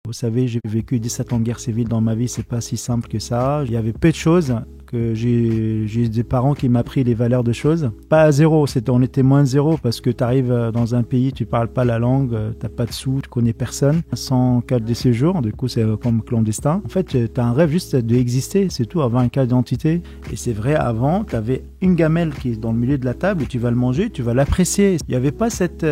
Vous savez, j'ai vécu 17 ans de guerre civile dans ma vie, c'est pas si simple que ça. Il y avait peu de choses que j'ai des parents qui m'ont appris les valeurs de choses. Pas à zéro, on était moins de zéro parce que tu arrives dans un pays, tu parles pas la langue, t'as pas de sous, tu connais personne, sans carte de séjour, du coup c'est comme clandestin. En fait, t'as un rêve juste d'exister, c'est tout, avoir un carte d'identité. Et c'est vrai, avant, t'avais une gamelle qui est dans le milieu de la table, tu vas le manger, tu vas l'apprécier. Il y avait pas cette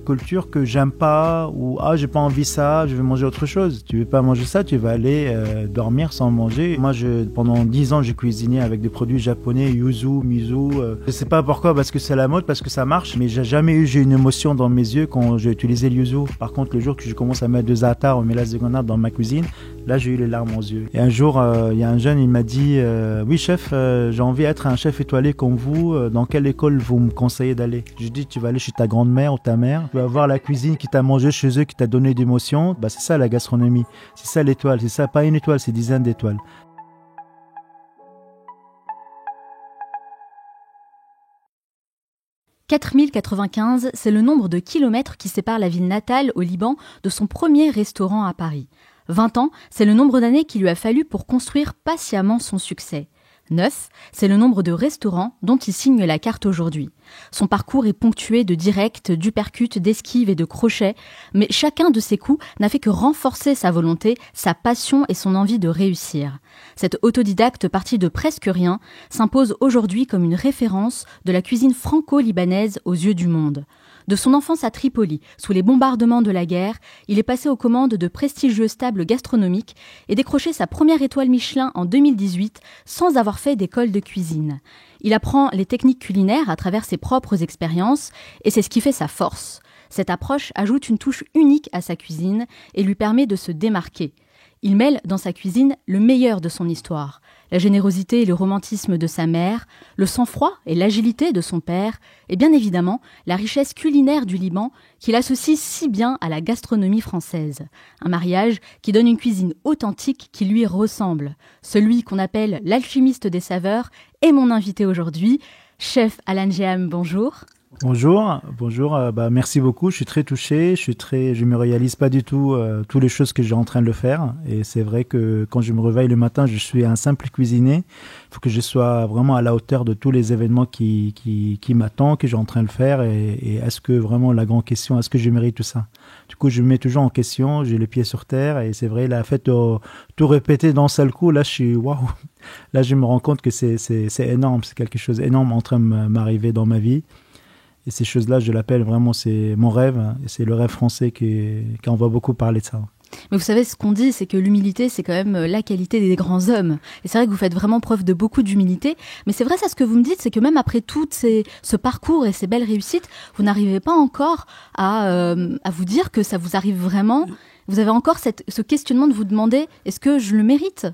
culture que j'aime pas ou j'ai pas envie de ça, je vais manger autre chose. Tu veux pas manger ça, tu vas aller dormir sans manger. Moi, pendant 10 ans, j'ai cuisiné avec des produits japonais, yuzu, miso. Je sais pas pourquoi, parce que c'est la mode, parce que ça marche, mais j'ai une émotion dans mes yeux quand j'ai utilisé le yuzu. Par contre, le jour que je commence à mettre de za'atar ou mélasse de grenade dans ma cuisine, là, j'ai eu les larmes aux yeux. Et un jour, il y a un jeune, il m'a dit oui, chef, j'ai envie d'être un chef étoilé comme vous. Dans quelle école vous me conseillez d'aller? Je dis, tu vas aller chez ta grand-mère ou ta mère. Tu vas voir la cuisine qui t'a mangé chez eux, qui t'a donné d'émotions. Bah, c'est ça la gastronomie. C'est ça l'étoile. C'est ça, pas une étoile, c'est dizaines d'étoiles. « 4095, c'est le nombre de kilomètres qui sépare la ville natale au Liban de son premier restaurant à Paris. 20 ans, c'est le nombre d'années qu'il lui a fallu pour construire patiemment son succès. 9, c'est le nombre de restaurants dont il signe la carte aujourd'hui. Son parcours est ponctué de directs, d'uppercuts, d'esquives et de crochets, mais chacun de ces coups n'a fait que renforcer sa volonté, sa passion et son envie de réussir. Cet autodidacte parti de presque rien s'impose aujourd'hui comme une référence de la cuisine franco-libanaise aux yeux du monde. De son enfance à Tripoli, sous les bombardements de la guerre, il est passé aux commandes de prestigieuses tables gastronomiques et décroché sa première étoile Michelin en 2018 sans avoir fait d'école de cuisine. Il apprend les techniques culinaires à travers ses propres expériences et c'est ce qui fait sa force. Cette approche ajoute une touche unique à sa cuisine et lui permet de se démarquer. Il mêle dans sa cuisine le meilleur de son histoire, la générosité et le romantisme de sa mère, le sang-froid et l'agilité de son père, et bien évidemment la richesse culinaire du Liban qu'il associe si bien à la gastronomie française. Un mariage qui donne une cuisine authentique qui lui ressemble. Celui qu'on appelle l'alchimiste des saveurs est mon invité aujourd'hui. Chef Alan Jeham, bonjour. Bonjour, merci beaucoup. Je suis très touché. Je me réalise pas du tout toutes les choses que j'ai en train de faire. Et c'est vrai que quand je me réveille le matin, je suis un simple cuisinier. Il faut que je sois vraiment à la hauteur de tous les événements qui m'attendent, que j'ai en train de faire. Et est-ce que vraiment la grande question, est-ce que je mérite tout ça? Du coup, je me mets toujours en question. J'ai les pieds sur terre. Et c'est vrai, la fait de tout répéter d'un seul coup, là, je suis waouh. Là, je me rends compte que c'est énorme. C'est quelque chose d'énorme en train de m'arriver dans ma vie. Et ces choses-là, je l'appelle vraiment, c'est mon rêve. Et c'est le rêve français qu'on va beaucoup parler de ça. Mais vous savez, ce qu'on dit, c'est que l'humilité, c'est quand même la qualité des grands hommes. Et c'est vrai que vous faites vraiment preuve de beaucoup d'humilité. Mais c'est vrai, ça, ce que vous me dites, c'est que même après tout ce parcours et ces belles réussites, vous n'arrivez pas encore à vous dire que ça vous arrive vraiment. Vous avez encore ce questionnement de vous demander, est-ce que je le mérite ?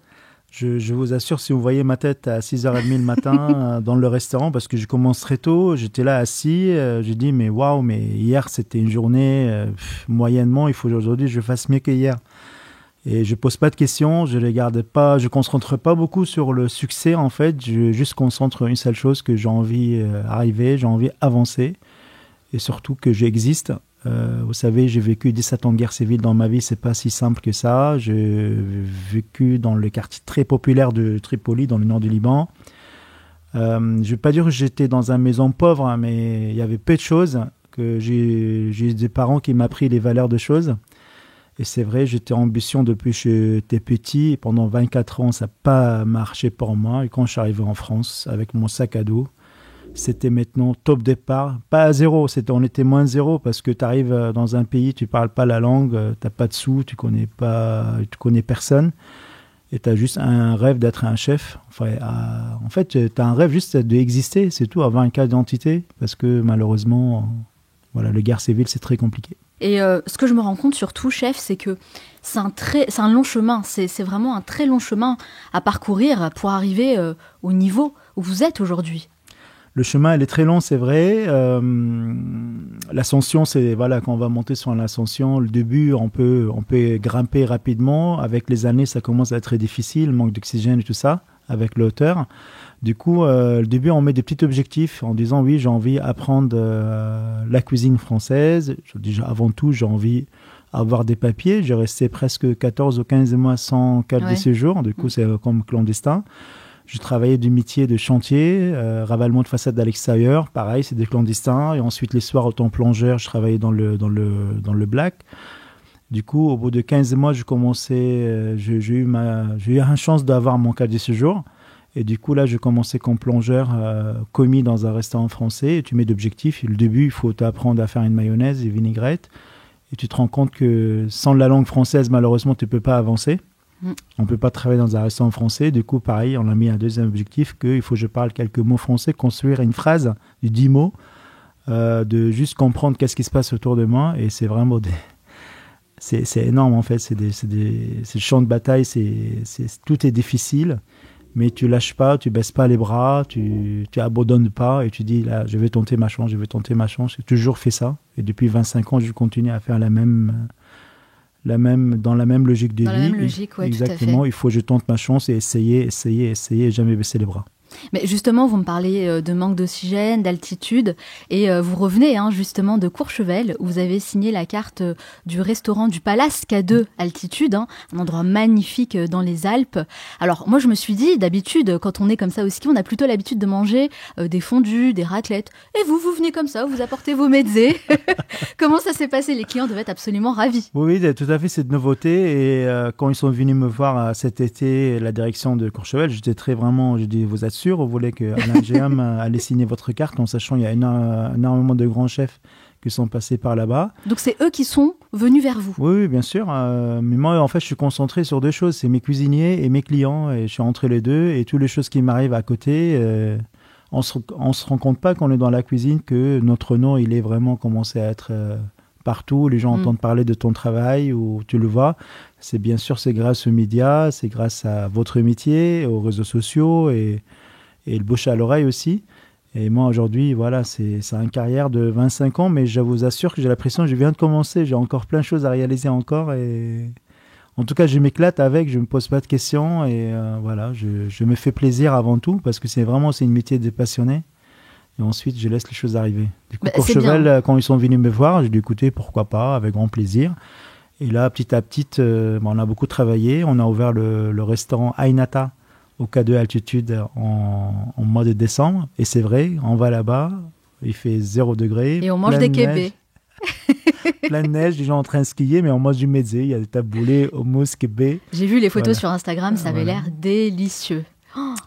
Je vous assure, si vous voyez ma tête à 6h30 le matin dans le restaurant, parce que je commence très tôt, j'étais là assis, j'ai dit mais waouh, mais hier c'était une journée moyennement, il faut aujourd'hui je fasse mieux qu'hier. Et je pose pas de questions, je concentre pas beaucoup sur le succès en fait, je juste concentre une seule chose, que j'ai envie d'arriver, j'ai envie d'avancer et surtout que j'existe. Vous savez, j'ai vécu 17 ans de guerre civile dans ma vie, c'est pas si simple que ça. J'ai vécu dans le quartier très populaire de Tripoli, dans le nord du Liban. Je vais pas dire que j'étais dans une maison pauvre, hein, mais il y avait peu de choses. J'ai des parents qui m'ont appris les valeurs de choses. Et c'est vrai, j'étais ambition depuis que j'étais petit. Et pendant 24 ans, ça n'a pas marché pour moi. Et quand je suis arrivé en France avec mon sac à dos, c'était maintenant top départ, pas à zéro, on était moins de zéro parce que tu arrives dans un pays, tu parles pas la langue, t'as pas de sous, tu connais personne et tu as juste un rêve d'être un chef. En fait, tu as un rêve juste d'exister, c'est tout, avoir une carte d'identité parce que malheureusement, voilà, le guerre civile, c'est très compliqué. Et ce que je me rends compte surtout, chef, c'est que c'est un long chemin, c'est vraiment un très long chemin à parcourir pour arriver au niveau où vous êtes aujourd'hui. Le chemin, elle est très long, c'est vrai. L'ascension, c'est voilà, quand on va monter sur l'ascension, le début, on peut grimper rapidement. Avec les années, ça commence à être très difficile, manque d'oxygène et tout ça, avec la hauteur. Du coup, le début, on met des petits objectifs en disant oui, j'ai envie d'apprendre la cuisine française. Déjà, avant tout, j'ai envie avoir des papiers. J'ai resté presque 14 ou 15 mois sans carte de séjour. Du coup, c'est comme clandestin. Je travaillais du métier de chantier, ravalement de façade à l'extérieur. Pareil, c'est des clandestins. Et ensuite, les soirs, autant plongeur, je travaillais dans le black. Du coup, au bout de 15 mois, j'ai eu une chance d'avoir mon carte de séjour. Et du coup, là, j'ai commencé comme plongeur commis dans un restaurant français. Et tu mets d'objectifs. Le début, il faut t'apprendre à faire une mayonnaise et une vinaigrette. Et tu te rends compte que sans la langue française, malheureusement, tu ne peux pas avancer. On ne peut pas travailler dans un restaurant français. Du coup, pareil, on a mis un deuxième objectif qu'il faut que je parle quelques mots français, construire une phrase de 10 mots, de juste comprendre qu'est-ce qui se passe autour de moi. Et c'est vraiment c'est énorme, en fait. C'est le champ de bataille. Tout est difficile. Mais tu lâches pas, tu baisses pas les bras, tu abandonnes pas et tu dis là, je vais tenter ma chance. J'ai toujours fait ça et depuis 25 ans, je continue à faire dans la même logique de vie. Dans la même logique, oui, exactement. Tout à fait. Il faut que je tente ma chance et essayer et jamais baisser les bras. Mais justement, vous me parlez de manque d'oxygène, d'altitude, et vous revenez justement de Courchevel, où vous avez signé la carte du restaurant du Palace K2 Altitude, un endroit magnifique dans les Alpes. Alors moi, je me suis dit, d'habitude, quand on est comme ça au ski, on a plutôt l'habitude de manger des fondus, des raclettes. Et vous venez comme ça, vous apportez vos mezzés. Comment ça s'est passé? Les clients devaient être absolument ravis. Oui, tout à fait, c'est de nouveauté. Et quand ils sont venus me voir cet été, la direction de Courchevel, j'ai dit, vous êtes sûr, vous voulez que Alain GM allait signer votre carte, en sachant qu'il y a énormément de grands chefs qui sont passés par là-bas. Donc c'est eux qui sont venus vers vous? Oui, bien sûr. Mais moi, en fait, je suis concentré sur deux choses. C'est mes cuisiniers et mes clients. Et je suis entre les deux. Et toutes les choses qui m'arrivent à côté, on se rend compte pas quand on est dans la cuisine que notre nom, il est vraiment commencé à être partout. Les gens entendent parler de ton travail ou tu le vois. C'est grâce aux médias, c'est grâce à votre métier, aux réseaux sociaux et le bouche à l'oreille aussi. Et moi, aujourd'hui, voilà, c'est une carrière de 25 ans, mais je vous assure que j'ai l'impression que je viens de commencer. J'ai encore plein de choses à réaliser encore. Et en tout cas, je m'éclate avec, je ne me pose pas de questions. Et voilà, je me fais plaisir avant tout, parce que c'est un métier de passionné. Et ensuite, je laisse les choses arriver. Du coup, Courchevel, quand ils sont venus me voir, j'ai dit, écoutez, pourquoi pas, avec grand plaisir. Et là, petit à petit, on a beaucoup travaillé. On a ouvert le restaurant Ainata au K2 Altitude en mois de décembre. Et c'est vrai, on va là-bas, il fait 0 degré. Et on mange des kébés. Plein de neige, les gens en train de skier, mais on mange du mezzé. Il y a des taboulés, hummus, kébé. J'ai vu les photos sur Instagram, ça avait l'air délicieux.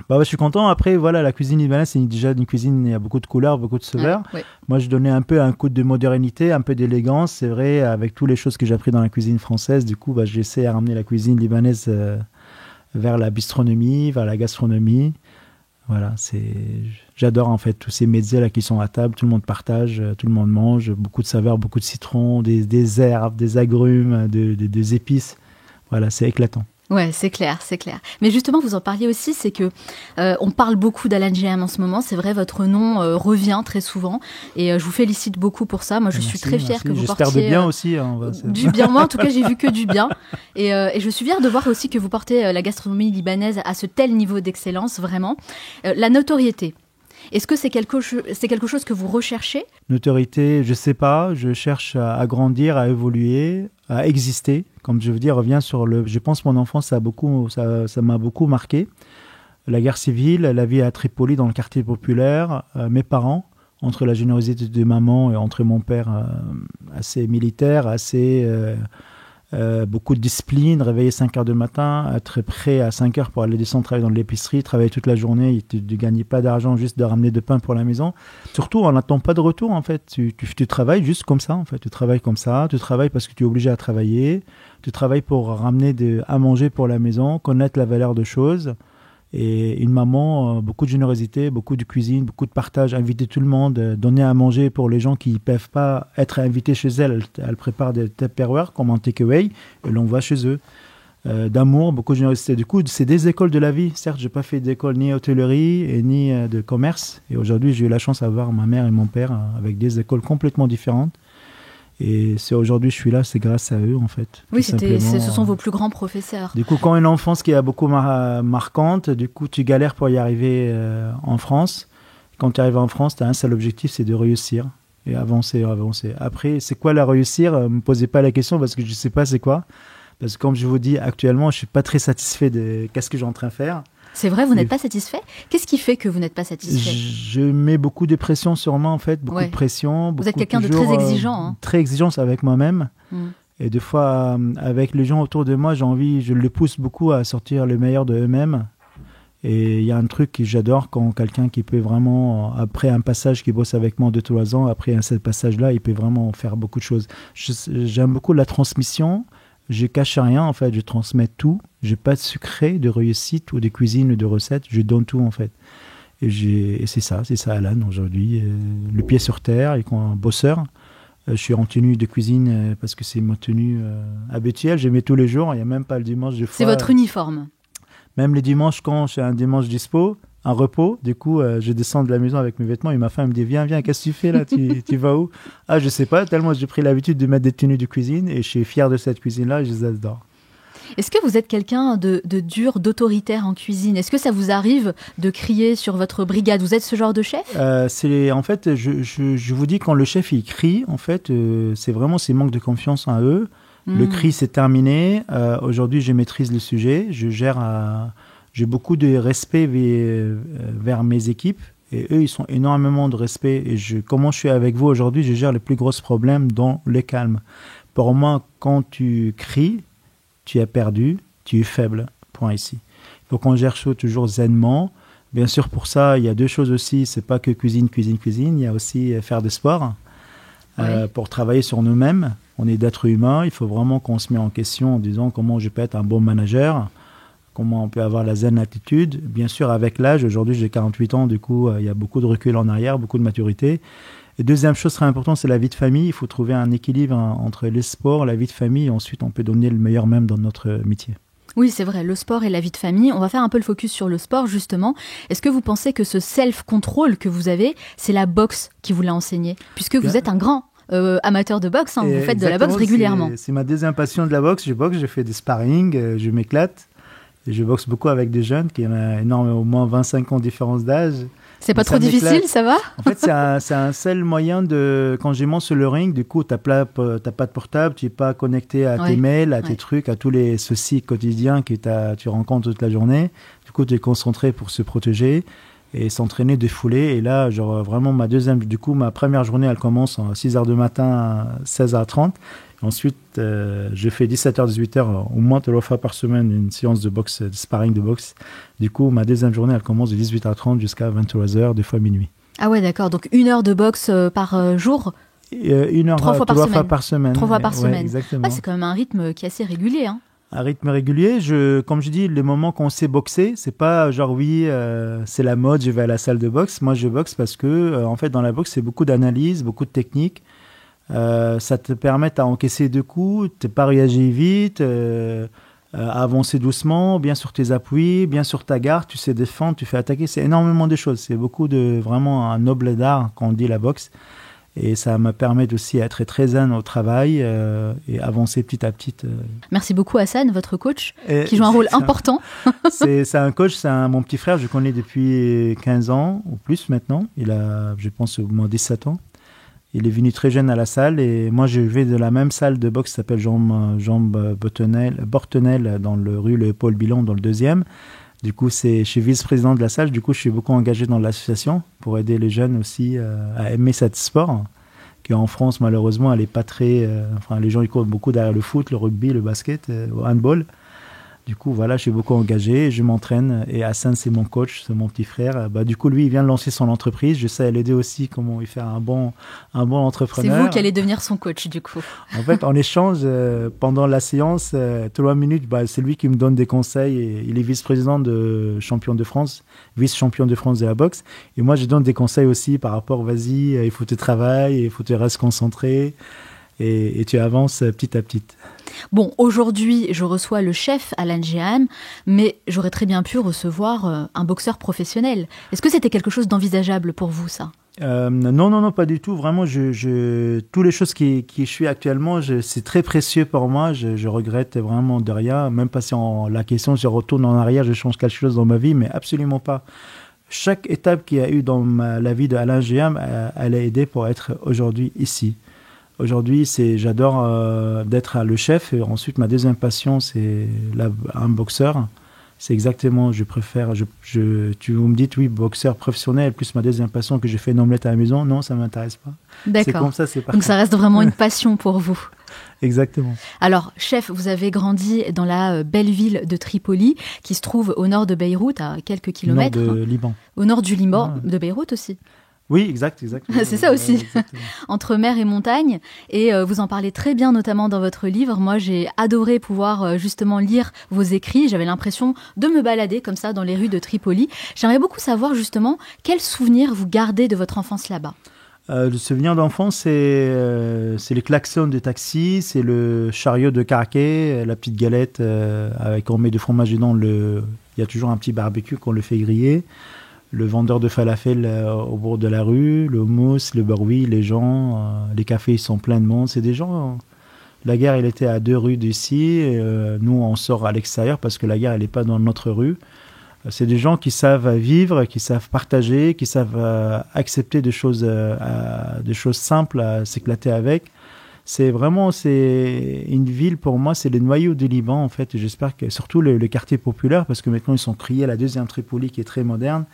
Je suis content. Après, voilà, la cuisine libanaise, c'est déjà une cuisine, il y a beaucoup de couleurs, beaucoup de saveurs. Moi, je donnais un peu un coup de modernité, un peu d'élégance. C'est vrai, avec toutes les choses que j'ai appris dans la cuisine française. Du coup, j'essaie à ramener la cuisine libanaise vers la bistronomie, vers la gastronomie. Voilà, j'adore en fait tous ces mezzés là qui sont à table, tout le monde partage, tout le monde mange, beaucoup de saveurs, beaucoup de citron, des herbes, des agrumes, des épices. Voilà, c'est éclatant. Ouais, c'est clair. Mais justement, vous en parliez aussi, c'est que on parle beaucoup d'Alain GM en ce moment. C'est vrai, votre nom revient très souvent, et je vous félicite beaucoup pour ça. Moi, je suis très fière que vous portiez. J'espère de bien aussi. Du bien. Moi, en tout cas, j'ai vu que du bien, et je suis fière de voir aussi que vous portez la gastronomie libanaise à ce tel niveau d'excellence, vraiment. La notoriété. Est-ce que c'est quelque chose que vous recherchez? Notoriété, je sais pas. Je cherche à grandir, à évoluer, à exister. Comme je veux dire, je pense mon enfance, ça m'a beaucoup marqué. La guerre civile, la vie à Tripoli dans le quartier populaire, mes parents, entre la générosité de maman et entre mon père assez militaire, beaucoup de discipline, réveiller 5 heures du matin, être prêt à 5 heures pour aller descendre travailler dans l'épicerie, travailler toute la journée, tu ne gagnes pas d'argent, juste de ramener de pain pour la maison. Surtout, on n'attend pas de retour en fait. Tu travailles juste comme ça en fait. Tu travailles comme ça, tu travailles parce que tu es obligé à travailler, tu travailles pour ramener à manger pour la maison, connaître la valeur de choses. Et une maman, beaucoup de générosité, beaucoup de cuisine, beaucoup de partage, inviter tout le monde, donner à manger pour les gens qui ne peuvent pas être invités chez elle. Elle prépare des tupperware comme en takeaway et l'envoie chez eux. D'amour, beaucoup de générosité. Du coup, c'est des écoles de la vie. Certes, je n'ai pas fait d'école ni hôtellerie et ni de commerce. Et aujourd'hui, j'ai eu la chance d'avoir ma mère et mon père avec des écoles complètement différentes. Et si aujourd'hui je suis là, c'est grâce à eux en fait. Oui, ce sont vos plus grands professeurs. Du coup, quand une enfance qui est beaucoup marquante, du coup tu galères pour y arriver en France. Quand tu arrives en France, tu as un seul objectif, c'est de réussir. et avancer. Après, c'est quoi la réussir? Me posez pas la question parce que je sais pas c'est quoi. Parce que comme je vous dis, actuellement, je suis pas très satisfait de qu'est-ce que j'ai en train de faire. C'est vrai, vous n'êtes pas satisfait? Qu'est-ce qui fait que vous n'êtes pas satisfait? Je mets beaucoup de pression sur moi, en fait, beaucoup de pression. Vous êtes quelqu'un de très exigeant. Hein. Très exigeant avec moi-même. Et des fois, avec les gens autour de moi, je le pousse beaucoup à sortir le meilleur de eux-mêmes. Et il y a un truc que j'adore quand quelqu'un qui peut vraiment, après un passage qui bosse avec moi 2-3 ans, après ce passage-là, il peut vraiment faire beaucoup de choses. J'aime beaucoup la transmission. Je cache rien, en fait, je transmets tout. J'ai pas de secret de réussite ou de cuisine ou de recette, je donne tout, en fait. Et c'est ça Alan, aujourd'hui. Le pied sur terre, et un bosseur. Je suis en tenue de cuisine parce que c'est ma tenue habituelle, je mets tous les jours, il n'y a même pas le dimanche. C'est votre uniforme? Même les dimanches, quand j'ai un dimanche dispo, un repos, du coup, je descends de la maison avec mes vêtements et ma femme me dit « Viens, qu'est-ce que tu fais là? Tu vas où ?» Ah, je sais pas, tellement j'ai pris l'habitude de mettre des tenues de cuisine et je suis fier de cette cuisine-là et je les adore. Est-ce que vous êtes quelqu'un de dur, d'autoritaire en cuisine? Est-ce que ça vous arrive de crier sur votre brigade? Vous êtes ce genre de chef? En fait, je vous dis, quand le chef il crie, en fait, c'est vraiment ces manques de confiance en eux. Le cri, c'est terminé. Aujourd'hui, je maîtrise le sujet. J'ai beaucoup de respect vers mes équipes. Et eux, ils ont énormément de respect. Et comment je suis avec vous aujourd'hui, je gère les plus gros problèmes dans le calme. Pour moi, quand tu cries, tu as perdu, tu es faible. Point ici. Il faut qu'on gère ça toujours zenement. Bien sûr, pour ça, il y a 2 choses aussi. C'est pas que cuisine. Il y a aussi faire du sport. Pour travailler sur nous-mêmes. On est d'êtres humains. Il faut vraiment qu'on se mette en question en disant comment je peux être un bon manager, comment on peut avoir la zen attitude. Bien sûr, avec l'âge, aujourd'hui j'ai 48 ans, du coup, il y a beaucoup de recul en arrière, beaucoup de maturité. Et deuxième chose très importante, c'est la vie de famille. Il faut trouver un équilibre entre les sports, la vie de famille, et ensuite on peut donner le meilleur même dans notre métier. Oui, c'est vrai, le sport et la vie de famille. On va faire un peu le focus sur le sport, justement. Est-ce que vous pensez que ce self-control que vous avez, c'est la boxe qui vous l'a enseigné? Puisque vous êtes un grand amateur de boxe, vous faites de la boxe régulièrement. C'est ma deuxième passion de la boxe. Je boxe, je fais des sparring, je m'éclate. Et je boxe beaucoup avec des jeunes qui ont énormément, au moins 25 ans de différence d'âge. C'est pas trop difficile, ça va? En fait, c'est un seul moyen de... Quand je monte sur le ring, du coup, t'as pas de portable, tu n'es pas connecté à tes mails, à tes trucs, à tous les soucis quotidiens que tu rencontres toute la journée. Du coup, tu es concentré pour se protéger et s'entraîner, défouler. Et là, vraiment, ma première journée, elle commence à 6h du matin à 16h30. Ensuite, je fais 17h, 18h, au moins 3 fois par semaine, une séance de boxe, de sparring de boxe. Du coup, ma deuxième journée, elle commence de 18h30 jusqu'à 23h, des fois minuit. Ah ouais, d'accord. Donc 1 heure de boxe par jour? 1 heure, 3 fois par semaine. 3 fois par semaine. Exactement. Ah, c'est quand même un rythme qui est assez régulier, hein. Un rythme régulier. Comme je dis, les moments qu'on sait boxer, c'est pas genre c'est la mode, je vais à la salle de boxe. Moi, je boxe parce que, en fait, dans la boxe, c'est beaucoup d'analyse, beaucoup de technique. Ça te permet à encaisser 2 coups, de ne pas réagir vite, à avancer doucement, bien sur tes appuis, bien sur ta garde, tu sais défendre, tu fais attaquer. C'est énormément de choses. C'est vraiment un noble d'art quand on dit la boxe. Et ça me permet aussi d'être très zen au travail et avancer petit à petit. Merci beaucoup Hassan, votre coach, qui joue un rôle important. C'est un coach, c'est mon petit frère, je le connais depuis 15 ans ou plus maintenant. Il a, je pense, au moins 17 ans. Il est venu très jeune à la salle et moi je vais de la même salle de boxe qui s'appelle Jean Bortenel dans le rue Léopold Bilan dans le 2e. Du coup, je suis vice-président de la salle. Du coup, je suis beaucoup engagé dans l'association pour aider les jeunes aussi à aimer cet sport qui en France, malheureusement, elle est pas très... les gens ils courent beaucoup derrière le foot, le rugby, le basket, le handball. Du coup, voilà, je suis beaucoup engagé, je m'entraîne et Hassan, c'est mon coach, c'est mon petit frère. Du coup, lui, il vient de lancer son entreprise. Je sais l'aider aussi, comment il fait un bon entrepreneur. C'est vous qui allez devenir son coach, du coup. En fait, en échange, pendant la séance, 3 minutes, c'est lui qui me donne des conseils. Et il est vice-président de champion de France, vice-champion de France de la boxe. Et moi, je donne des conseils aussi par rapport, vas-y, il faut te travailler, il faut te rester concentré. Et tu avances petit à petit. Bon, aujourd'hui, je reçois le chef Alan Geham, mais j'aurais très bien pu recevoir un boxeur professionnel. Est-ce que c'était quelque chose d'envisageable pour vous, ça? Non, pas du tout. Vraiment, toutes les choses qui je suis actuellement, c'est très précieux pour moi. Je regrette vraiment de rien. Même pas si la question, je retourne en arrière, je change quelque chose dans ma vie, mais absolument pas. chaque étape qu'il y a eu dans la vie d'Alain Géam, elle a aidé pour être aujourd'hui ici. Aujourd'hui, j'adore d'être le chef. Et ensuite, ma deuxième passion, c'est un boxeur. C'est exactement, je préfère. Vous me dites, oui, boxeur professionnel, plus ma deuxième passion que j'ai fait une omelette à la maison. Non, ça ne m'intéresse pas. D'accord. C'est comme ça, c'est parti. Donc ça reste vraiment une passion pour vous. Exactement. Alors, chef, vous avez grandi dans la belle ville de Tripoli, qui se trouve au nord de Beyrouth, à quelques kilomètres. Au nord du Liban. Au nord du Liban, de Beyrouth aussi. Oui, exact. C'est ça aussi, entre mer et montagne. Et vous en parlez très bien, notamment dans votre livre. Moi, j'ai adoré pouvoir justement lire vos écrits. J'avais l'impression de me balader comme ça dans les rues de Tripoli. J'aimerais beaucoup savoir justement quels souvenirs vous gardez de votre enfance là-bas. Le souvenir d'enfance, c'est les klaxons de taxi, c'est le chariot de Caraquet, la petite galette avec on met du fromage dedans. Il y a toujours un petit barbecue qu'on le fait griller. Le vendeur de falafel au bord de la rue, le houmous, le beurre-oui, les gens, les cafés ils sont pleins de monde. C'est des gens. La gare, elle était à 2 rues d'ici. Nous, on sort à l'extérieur parce que la gare, elle n'est pas dans notre rue. C'est des gens qui savent vivre, qui savent partager, qui savent accepter des choses simples à s'éclater avec. C'est une ville pour moi, c'est le noyau du Liban en fait. Et j'espère que surtout le quartier populaire, parce que maintenant ils sont criés à la deuxième Tripoli qui est très moderne.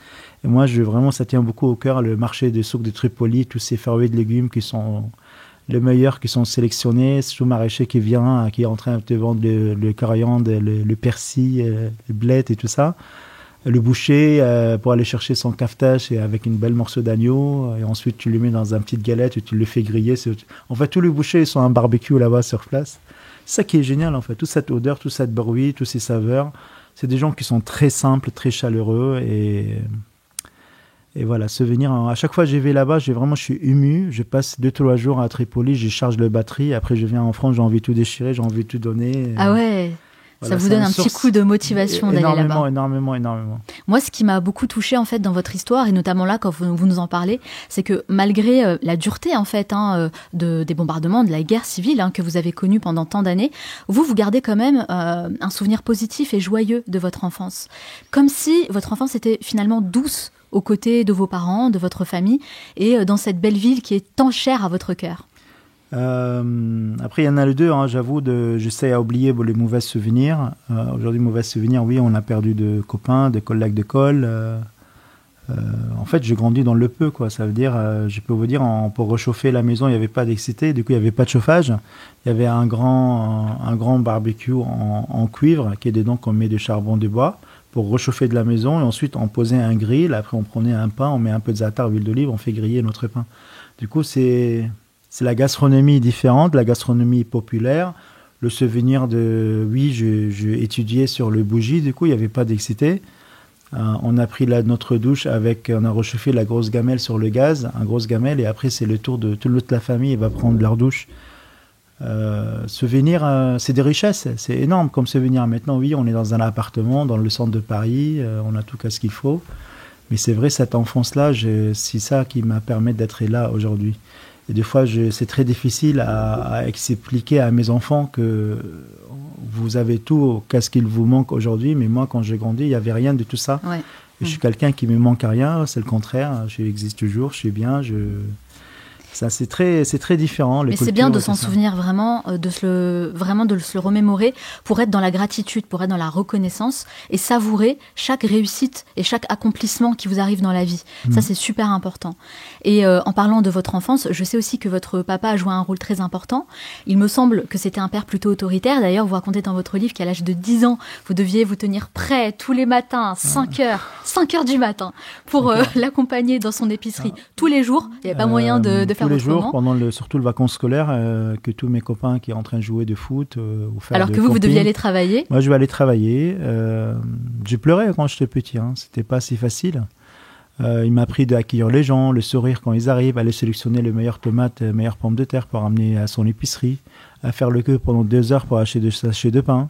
Et moi, ça tient beaucoup au cœur, le marché des souks de Tripoli, tous ces fruits de légumes qui sont les meilleurs, qui sont sélectionnés. Tout maraîcher qui vient, qui est en train de te vendre le coriandre, le persil, le blé et tout ça. Le boucher pour aller chercher son cafetage et avec une belle morceau d'agneau et ensuite tu le mets dans une petite galette et tu le fais griller. En fait, tous les bouchers ils sont un barbecue là-bas sur place. C'est ça qui est génial en fait, toute cette odeur, toute cette bruit, tous ces saveurs. C'est des gens qui sont très simples, très chaleureux et voilà, souvenir. À chaque fois que je vais là-bas, je suis ému. Je passe 2-3 jours à Tripoli, je charge la batterie. Après, je viens en France, j'ai envie de tout déchirer, j'ai envie de tout donner. Ah ouais. Voilà, ça vous donne un petit coup de motivation d'aller là-bas. Énormément. Moi, ce qui m'a beaucoup touchée en fait dans votre histoire et notamment là quand vous nous en parlez, c'est que malgré la dureté en fait des bombardements, de la guerre civile que vous avez connue pendant tant d'années, vous gardez quand même un souvenir positif et joyeux de votre enfance, comme si votre enfance était finalement douce aux côtés de vos parents, de votre famille et dans cette belle ville qui est tant chère à votre cœur. Après, il y en a les deux, j'avoue, j'essaie à oublier les mauvais souvenirs. Aujourd'hui, mauvais souvenirs, oui, on a perdu de copains, de collègues d'école. En fait, j'ai grandi dans le peu, quoi. Ça veut dire, je peux vous dire, pour réchauffer la maison, il n'y avait pas d'électricité, du coup, il n'y avait pas de chauffage. Il y avait un grand barbecue en cuivre qui est dedans qu'on met du charbon de bois pour réchauffer de la maison. Et ensuite, on posait un grill. Après, on prenait un pain, on met un peu de za'atar, huile d'olive, on fait griller notre pain. Du coup, c'est la gastronomie différente, la gastronomie populaire. Le souvenir oui, j'ai étudié sur le bougie, du coup, il n'y avait pas d'électricité. On a pris notre douche on a réchauffé la grosse gamelle sur le gaz, un grosse gamelle, et après, c'est le tour de toute la famille, va prendre leur douche. Souvenir, c'est des richesses, c'est énorme comme souvenir. Maintenant, oui, on est dans un appartement, dans le centre de Paris, on a tout ce qu'il faut. Mais c'est vrai, cette enfance-là, c'est ça qui m'a permis d'être là aujourd'hui. Et des fois, c'est très difficile à expliquer à mes enfants que vous avez tout, qu'est-ce qu'il vous manque aujourd'hui. Mais moi, quand j'ai grandi, il n'y avait rien de tout ça. Ouais. Et je suis quelqu'un qui ne me manque à rien, c'est le contraire. J'existe toujours, je suis bien, Ça, c'est très différent. Mais c'est bien de s'en souvenir vraiment, de se le remémorer pour être dans la gratitude, pour être dans la reconnaissance et savourer chaque réussite et chaque accomplissement qui vous arrive dans la vie. Ça, c'est super important. Et en parlant de votre enfance, je sais aussi que votre papa a joué un rôle très important. Il me semble que c'était un père plutôt autoritaire. D'ailleurs, vous racontez dans votre livre qu'à l'âge de 10 ans, vous deviez vous tenir prêt tous les matins, 5 heures du matin, pour l'accompagner dans son épicerie. Tous les jours, il n'y avait pas moyen de faire tous les autrement. jours, pendant surtout les vacances scolaires, que tous mes copains qui sont en train de jouer de foot ou faire alors que vous deviez aller travailler. Moi, je vais aller travailler. J'ai pleuré quand j'étais petit. C'était pas si facile. Il m'a appris d'accueillir les gens, le sourire quand ils arrivent, aller sélectionner les meilleures tomates, les meilleures pommes de terre pour ramener à son épicerie, à faire le queue pendant 2 heures pour acheter 2 sachets de pain,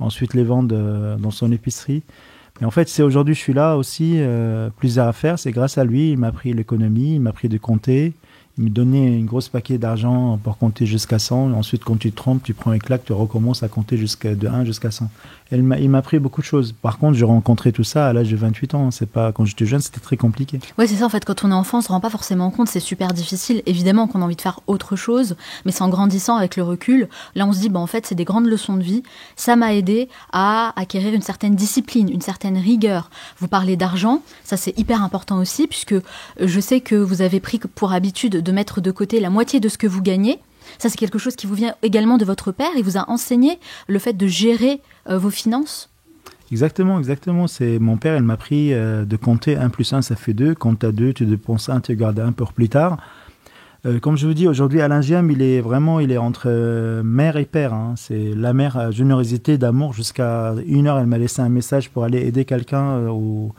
ensuite les vendre dans son épicerie. Mais en fait, c'est aujourd'hui je suis là aussi, plusieurs à faire. C'est grâce à lui, il m'a appris l'économie, il m'a appris de compter. Il me donnait une grosse paquet d'argent pour compter jusqu'à 100. Ensuite, quand tu te trompes, tu prends une claque, tu recommences à compter de 1 jusqu'à 100. Il m'a appris beaucoup de choses. Par contre, j'ai rencontré tout ça à l'âge de 28 ans. C'est pas, quand j'étais jeune, c'était très compliqué. Oui, c'est ça. En fait, quand on est enfant, on ne se rend pas forcément compte. C'est super difficile. Évidemment qu'on a envie de faire autre chose. Mais c'est en grandissant, avec le recul, là, on se dit, en fait, c'est des grandes leçons de vie. Ça m'a aidé à acquérir une certaine discipline, une certaine rigueur. Vous parlez d'argent. Ça, c'est hyper important aussi, puisque je sais que vous avez pris pour habitude de mettre de côté la moitié de ce que vous gagnez. Ça, c'est quelque chose qui vous vient également de votre père. Il vous a enseigné le fait de gérer vos finances. Exactement. C'est mon père, il m'a appris de compter 1 plus 1, ça fait 2. Quand tu as 2, tu dépenses 1, tu gardes 1 pour plus tard. Comme je vous dis, aujourd'hui, Alain Giam, il est entre mère et père. Hein. C'est la mère, générosité, d'amour. Jusqu'à 1h, elle m'a laissé un message pour aller aider quelqu'un ou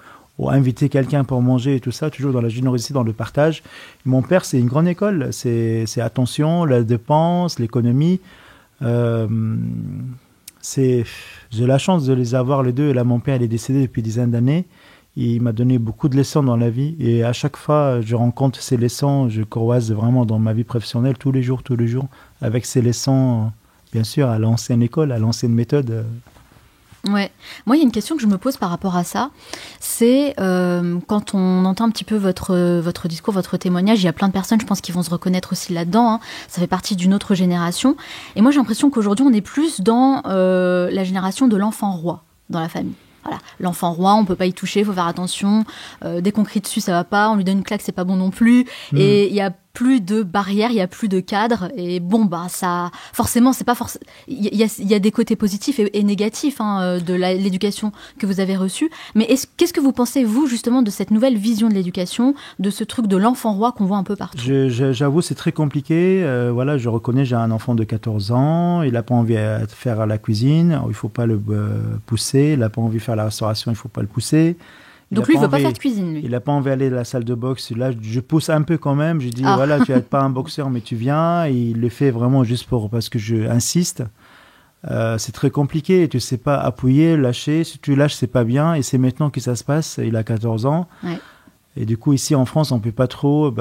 inviter quelqu'un pour manger et tout ça, toujours dans la générosité, dans le partage. Mon père, c'est une grande école. C'est attention, la dépense, l'économie. J'ai la chance de les avoir les deux. Et là, mon père, il est décédé depuis des dizaines d'années. Il m'a donné beaucoup de leçons dans la vie. Et à chaque fois, je rencontre ces leçons. Je croise vraiment dans ma vie professionnelle tous les jours, avec ces leçons, bien sûr, à l'ancienne école, à l'ancienne méthode. Ouais. Moi, il y a une question que je me pose par rapport à ça. C'est quand on entend un petit peu votre discours, votre témoignage, il y a plein de personnes, je pense, qui vont se reconnaître aussi là-dedans. Hein. Ça fait partie d'une autre génération. Et moi, j'ai l'impression qu'aujourd'hui, on est plus dans la génération de l'enfant roi dans la famille. Voilà, l'enfant roi, on peut pas y toucher, il faut faire attention. Dès qu'on crie dessus, ça va pas. On lui donne une claque, c'est pas bon non plus. Et il y a plus de barrières, il y a plus de cadres. Et ça, forcément, c'est pas forcément. Il y a des côtés positifs et négatifs de l'éducation que vous avez reçue. Mais qu'est-ce que vous pensez, vous, justement, de cette nouvelle vision de l'éducation, de ce truc de l'enfant roi qu'on voit un peu partout? J'avoue, c'est très compliqué. Je reconnais, j'ai un enfant de 14 ans. Il a pas envie de faire la cuisine. Il faut pas le pousser. Il a pas envie de faire la restauration. Il faut pas le pousser. Donc lui, il veut pas faire de cuisine, lui. Il n'a pas envie d'aller à la salle de boxe. Là, je pousse un peu quand même. Je dis, voilà, tu n'es pas un boxeur, mais tu viens. Et il le fait vraiment juste parce que je insiste. C'est très compliqué. Tu ne sais pas appuyer, lâcher. Si tu lâches, c'est pas bien. Et c'est maintenant que ça se passe. Il a 14 ans. Ouais. Et du coup, ici en France, on ne peut pas trop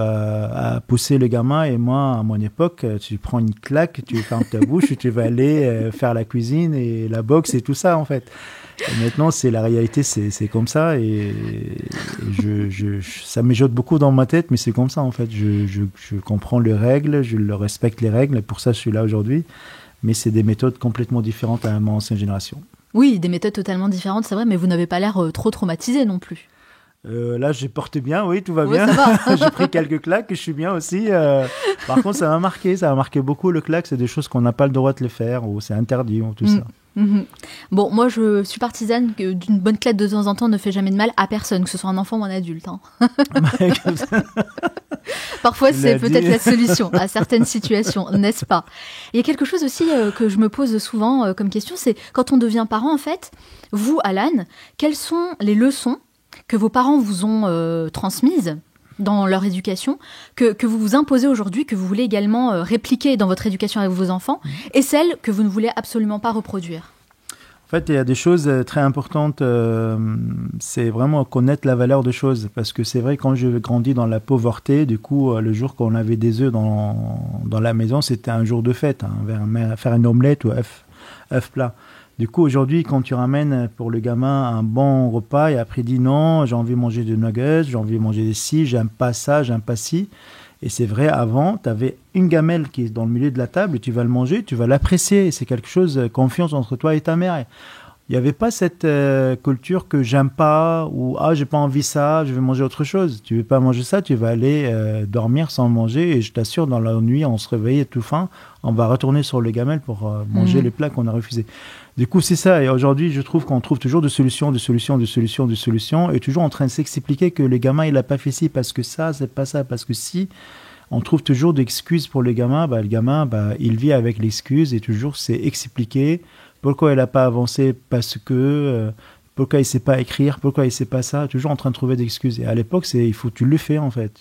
pousser le gamin. Et moi, à mon époque, tu prends une claque, tu fermes ta bouche, tu vas aller faire la cuisine et la boxe et tout ça, en fait. Et maintenant, la réalité, c'est comme ça. Et ça mijote beaucoup dans ma tête, mais c'est comme ça, en fait. Je comprends les règles, je respecte les règles. Et pour ça, je suis là aujourd'hui. Mais c'est des méthodes complètement différentes à mon ancienne génération. Oui, des méthodes totalement différentes, c'est vrai, mais vous n'avez pas l'air trop traumatisé non plus. Là, je porte bien, oui, tout va bien. J'ai pris quelques claques, je suis bien aussi. Par contre, ça m'a marqué beaucoup le claque. C'est des choses qu'on n'a pas le droit de les faire, ou c'est interdit, ou tout ça. Bon, moi, je suis partisane d'une bonne claque de temps en temps ne fait jamais de mal à personne, que ce soit un enfant ou un adulte. Hein. Parfois, c'est peut-être la solution à certaines situations, n'est-ce pas? Il y a quelque chose aussi que je me pose souvent comme question, c'est quand on devient parent, en fait, vous, Alan, quelles sont les leçons que vos parents vous ont transmises dans leur éducation, que vous vous imposez aujourd'hui, que vous voulez également répliquer dans votre éducation avec vos enfants, et celles que vous ne voulez absolument pas reproduire? En fait, il y a des choses très importantes. C'est vraiment connaître la valeur des choses. Parce que c'est vrai, quand je grandis dans la pauvreté, du coup, le jour qu'on avait des œufs dans la maison, c'était un jour de fête. Faire une omelette ou œuf plat. Du coup, aujourd'hui, quand tu ramènes pour le gamin un bon repas et après il dit non, j'ai envie de manger des nuggets, j'ai envie de manger des ci, j'aime pas ça, j'aime pas ci. Et c'est vrai, avant, tu avais une gamelle qui est dans le milieu de la table et tu vas le manger, tu vas l'apprécier. C'est quelque chose, confiance entre toi et ta mère. Il n'y avait pas cette culture que j'aime pas ou j'ai pas envie ça, je vais manger autre chose. Tu veux pas manger ça, tu vas aller dormir sans manger et je t'assure, dans la nuit, on se réveille tout faim, on va retourner sur les gamelles pour manger les plats qu'on a refusés. Du coup, c'est ça. Et aujourd'hui, je trouve qu'on trouve toujours des solutions et toujours en train de s'expliquer que le gamin, il n'a pas fait ci parce que ça, c'est pas ça, parce que si. On trouve toujours des excuses pour le gamin. Le gamin, il vit avec l'excuse et toujours c'est expliqué pourquoi il n'a pas avancé, parce que pourquoi il ne sait pas écrire, pourquoi il ne sait pas ça, toujours en train de trouver des excuses. Et à l'époque, tu le fais en fait.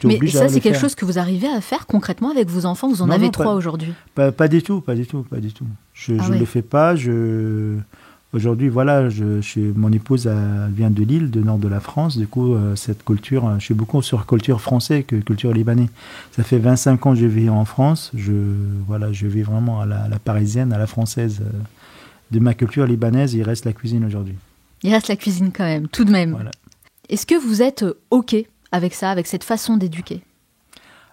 Mais ça, c'est quelque chose que vous arrivez à faire concrètement avec vos enfants? Vous en avez 3 aujourd'hui? Pas du tout. Je ne le fais pas. Aujourd'hui, voilà, mon épouse elle vient de Lille, du nord de la France. Du coup, cette culture, je suis beaucoup sur culture française que culture libanaise. Ça fait 25 ans que je vis en France. Je vis vraiment à la parisienne, à la française. De ma culture libanaise, il reste la cuisine aujourd'hui. Il reste la cuisine quand même, tout de même. Voilà. Est-ce que vous êtes OK avec ça, avec cette façon d'éduquer ?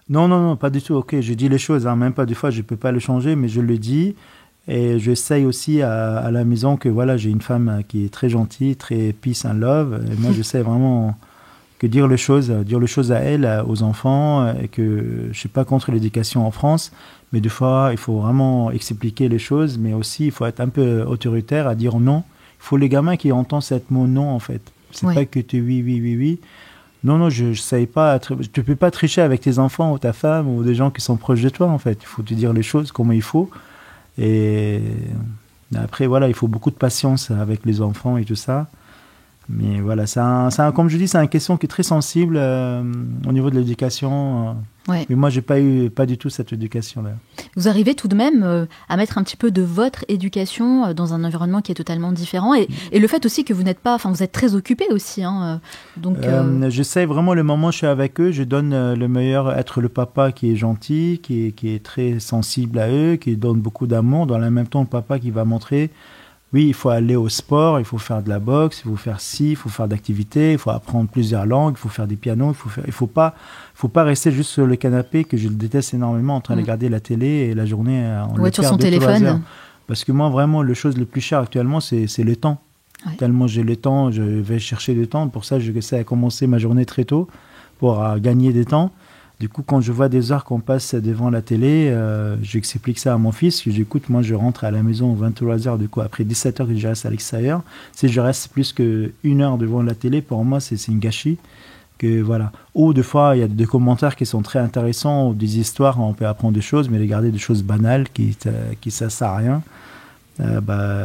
Non, pas du tout OK. Je dis les choses, même pas des fois, je ne peux pas le changer, mais je le dis. Et j'essaye aussi à la maison que voilà, j'ai une femme qui est très gentille, très peace and love. Et moi, j'essaie vraiment que dire les choses à elle, aux enfants, et que je ne suis pas contre l'éducation en France, mais des fois, il faut vraiment expliquer les choses, mais aussi, il faut être un peu autoritaire à dire non. Il faut les gamins qui entendent cette mot non, en fait. C'est pas que tu oui. Non, je ne sais pas. Tu ne peux pas tricher avec tes enfants ou ta femme ou des gens qui sont proches de toi, en fait. Il faut te dire les choses comme il faut. Et après, voilà, il faut beaucoup de patience avec les enfants et tout ça. Mais voilà, comme je dis, c'est une question qui est très sensible au niveau de l'éducation. Ouais. Mais moi, je n'ai pas du tout cette éducation-là. Vous arrivez tout de même à mettre un petit peu de votre éducation dans un environnement qui est totalement différent. Et le fait aussi que vous n'êtes pas... Enfin, vous êtes très occupé aussi. Donc, j'essaie vraiment, le moment où je suis avec eux, je donne le meilleur, être le papa qui est gentil, qui est très sensible à eux, qui donne beaucoup d'amour. Dans le même temps, le papa qui va montrer... Oui, il faut aller au sport, il faut faire de la boxe, il faut faire ci, il faut faire d'activités, il faut apprendre plusieurs langues, il faut faire des pianos, il faut pas rester juste sur le canapé, que je le déteste énormément, en train de regarder la télé et la journée on sur son téléphone. Parce que moi, vraiment, la chose le plus cher actuellement, c'est le temps. Ouais. Tellement j'ai le temps, je vais chercher du temps. Pour ça, j'essaie de commencer ma journée très tôt pour gagner du temps. Du coup, quand je vois des heures qu'on passe devant la télé, j'explique ça à mon fils. J'écoute, moi, je rentre à la maison 23h, du coup, après 17h que je reste à l'extérieur. Si je reste plus qu'une heure devant la télé, pour moi, c'est une gâchis. Voilà. Ou des fois, il y a des commentaires qui sont très intéressants, ou des histoires, on peut apprendre des choses, mais regarder des choses banales qui ça sert à rien,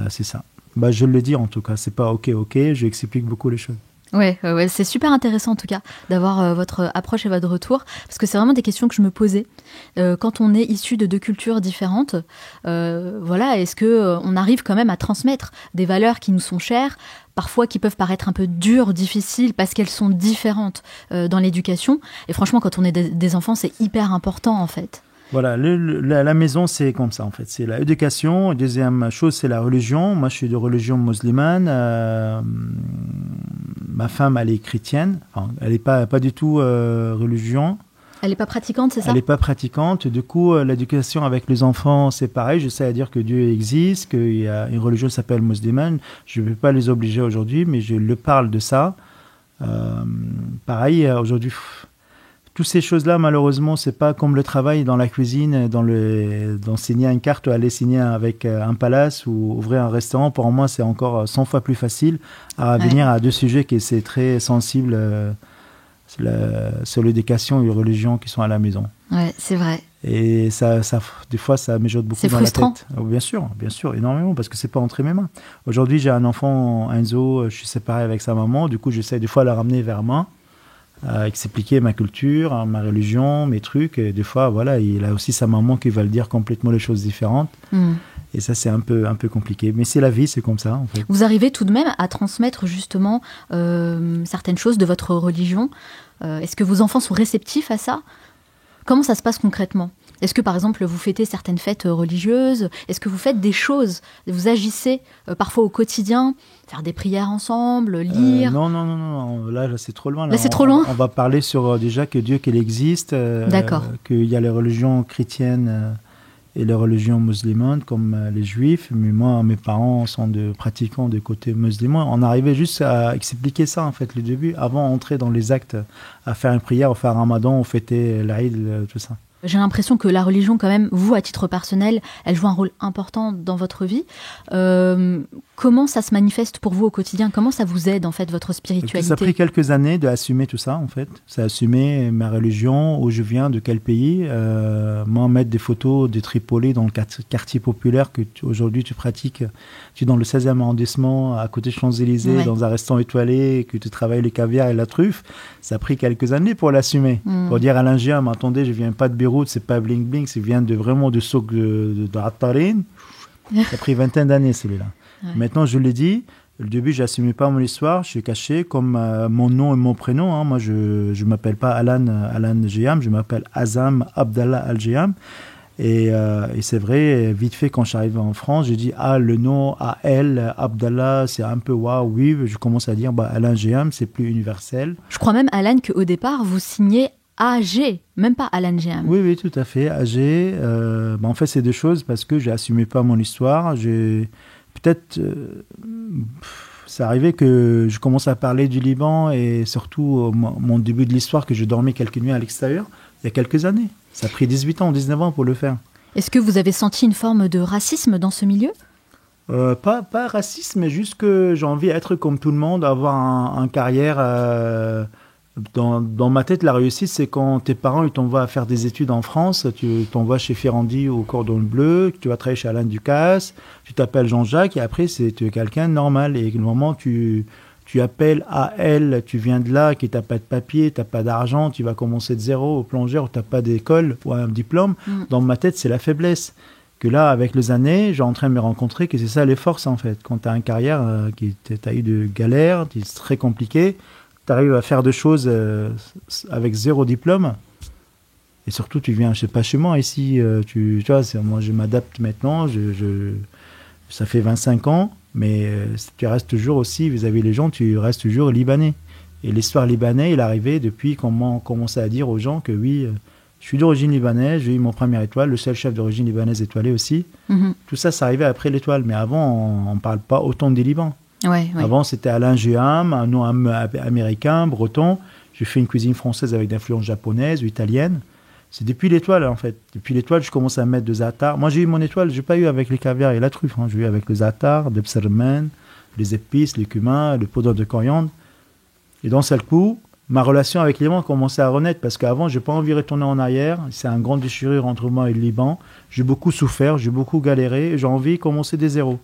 c'est ça. Je le dis en tout cas, c'est pas OK, j'explique beaucoup les choses. Ouais, c'est super intéressant en tout cas d'avoir votre approche et votre retour, parce que c'est vraiment des questions que je me posais quand on est issu de deux cultures différentes. Est-ce que on arrive quand même à transmettre des valeurs qui nous sont chères, parfois qui peuvent paraître un peu dures, difficiles, parce qu'elles sont différentes dans l'éducation. Et franchement, quand on est des enfants, c'est hyper important en fait. Voilà, la maison, c'est comme ça, en fait. C'est l'éducation. Deuxième chose, c'est la religion. Moi, je suis de religion musulmane. Ma femme, elle est chrétienne. Enfin, elle n'est pas du tout religion. Elle n'est pas pratiquante, c'est ça ? Elle n'est pas pratiquante. Du coup, l'éducation avec les enfants, c'est pareil. J'essaie à dire que Dieu existe, qu'il y a une religion qui s'appelle musulmane. Je ne vais pas les obliger aujourd'hui, mais je leur parle de ça. Pareil, aujourd'hui... Toutes ces choses-là, malheureusement, c'est pas comme le travail dans la cuisine, dans signer une carte ou aller signer avec un palace ou ouvrir un restaurant. Pour moi, c'est encore 100 fois plus facile à venir à deux sujets qui sont très sensibles sur l'éducation et les religions qui sont à la maison. Ouais, c'est vrai. Et ça, des fois, ça m'éjoute beaucoup dans la tête. Oh, bien sûr, énormément, parce que c'est pas entre mes mains. Aujourd'hui, j'ai un enfant, Enzo, je suis séparé avec sa maman. Du coup, j'essaie des fois de la ramener vers moi. Expliquer ma culture, ma religion, mes trucs. Et des fois, voilà, il a aussi sa maman qui va le dire complètement les choses différentes. Et ça, c'est un peu compliqué. Mais c'est la vie, c'est comme ça, en fait. Vous arrivez tout de même à transmettre justement certaines choses de votre religion. Est-ce que vos enfants sont réceptifs à ça ? Comment ça se passe concrètement ? Est-ce que, par exemple, vous fêtez certaines fêtes religieuses ? Est-ce que vous faites des choses ? Vous agissez parfois au quotidien ? Faire des prières ensemble, lire ? Non. Là, c'est trop loin. Là, c'est trop loin ? On va parler sur déjà que Dieu, qu'il existe. D'accord. Qu'il y a les religions chrétiennes et les religions musulmanes, comme les juifs. Mais moi, mes parents sont de pratiquants du côté musulman. On arrivait juste à expliquer ça, en fait, le début, avant d'entrer dans les actes, à faire une prière, à faire un ramadan, à fêter l'Aïd, tout ça. J'ai l'impression que la religion, quand même, vous, à titre personnel, elle joue un rôle important dans votre vie. Comment ça se manifeste pour vous au quotidien ? Comment ça vous aide, en fait, votre spiritualité ? Ça a pris quelques années d'assumer tout ça, en fait. C'est assumer ma religion, où je viens, de quel pays. Moi, mettre des photos de Tripoli dans le quartier populaire que aujourd'hui tu pratiques. Tu es dans le 16e arrondissement, à côté de Champs-Élysées, dans un restaurant étoilé, que tu travailles le caviar et la truffe. Ça a pris quelques années pour l'assumer. Pour dire à l'Indien, mais attendez, je viens pas de Beyrouth, c'est pas bling bling, c'est vient vraiment de souk de Attarin. Ça a pris 20 d'années, celui-là. Ouais. Maintenant, je l'ai dit, au début, je n'assumais pas mon histoire, je suis caché comme mon nom et mon prénom. Hein. Moi, je ne m'appelle pas Alan Geyam, je m'appelle Azam Abdallah Al-Geyam. Et c'est vrai, vite fait, quand je suis arrivé en France, j'ai dit, le nom A-L, Abdallah, c'est un peu waouh, oui. Je commence à dire, Alan Geyam, c'est plus universel. Je crois même, Alan, qu'au départ, vous signez AG, même pas Alan Geyam. Oui, tout à fait, AG. En fait, c'est deux choses parce que je n'assumais pas mon histoire. Peut-être, c'est arrivé que je commence à parler du Liban et surtout mon début de l'histoire, que je dormais quelques nuits à l'extérieur, il y a quelques années. Ça a pris 18 ans, 19 ans pour le faire. Est-ce que vous avez senti une forme de racisme dans ce milieu ? Pas racisme, mais juste que j'ai envie d'être comme tout le monde, avoir une carrière. Dans ma tête, la réussite, c'est quand tes parents ils t'envoient à faire des études en France, tu t'envoies chez Ferrandi au Cordon Bleu, tu vas travailler chez Alain Ducasse, tu t'appelles Jean-Jacques et après, tu es quelqu'un de normal. Et au moment où tu appelles AL, tu viens de là, qui t'as pas de papier, t'as pas d'argent, tu vas commencer de zéro au plongeur, t'as pas d'école ou un diplôme. Dans ma tête, c'est la faiblesse. Que là, avec les années, j'ai en train de me rencontrer que c'est ça les forces en fait. Quand tu as une carrière qui t'as eu de galères, c'est très compliqué, tu arrives à faire des choses avec zéro diplôme. Et surtout, tu viens, je sais pas, chez moi ici, tu vois, moi je m'adapte maintenant, ça fait 25 ans. Mais tu restes toujours aussi, vis-à-vis des gens, tu restes toujours libanais. Et l'histoire libanaise, il est arrivé depuis qu'on commençait à dire aux gens que oui, je suis d'origine libanaise, j'ai eu mon première étoile, le seul chef d'origine libanaise étoilé aussi. Tout ça, ça arrivait après l'étoile. Mais avant, on ne parle pas autant des Libans. Ouais. Avant, c'était Alain Geyam, un nom américain, breton. J'ai fait une cuisine française avec d'influence japonaise ou italienne. C'est depuis l'étoile, en fait. Depuis l'étoile, je commence à mettre de za'atar. Moi, j'ai eu mon étoile, je n'ai pas eu avec les caviars et la truffe. J'ai eu avec le za'atar, le psarmen, les épices, le cumin, le poudre de coriandre. Et d'un seul coup, ma relation avec le Liban a commencé à renaître parce qu'avant, je n'ai pas envie de retourner en arrière. C'est un grand déchirure entre moi et le Liban. J'ai beaucoup souffert, j'ai beaucoup galéré et j'ai envie de commencer des zéros.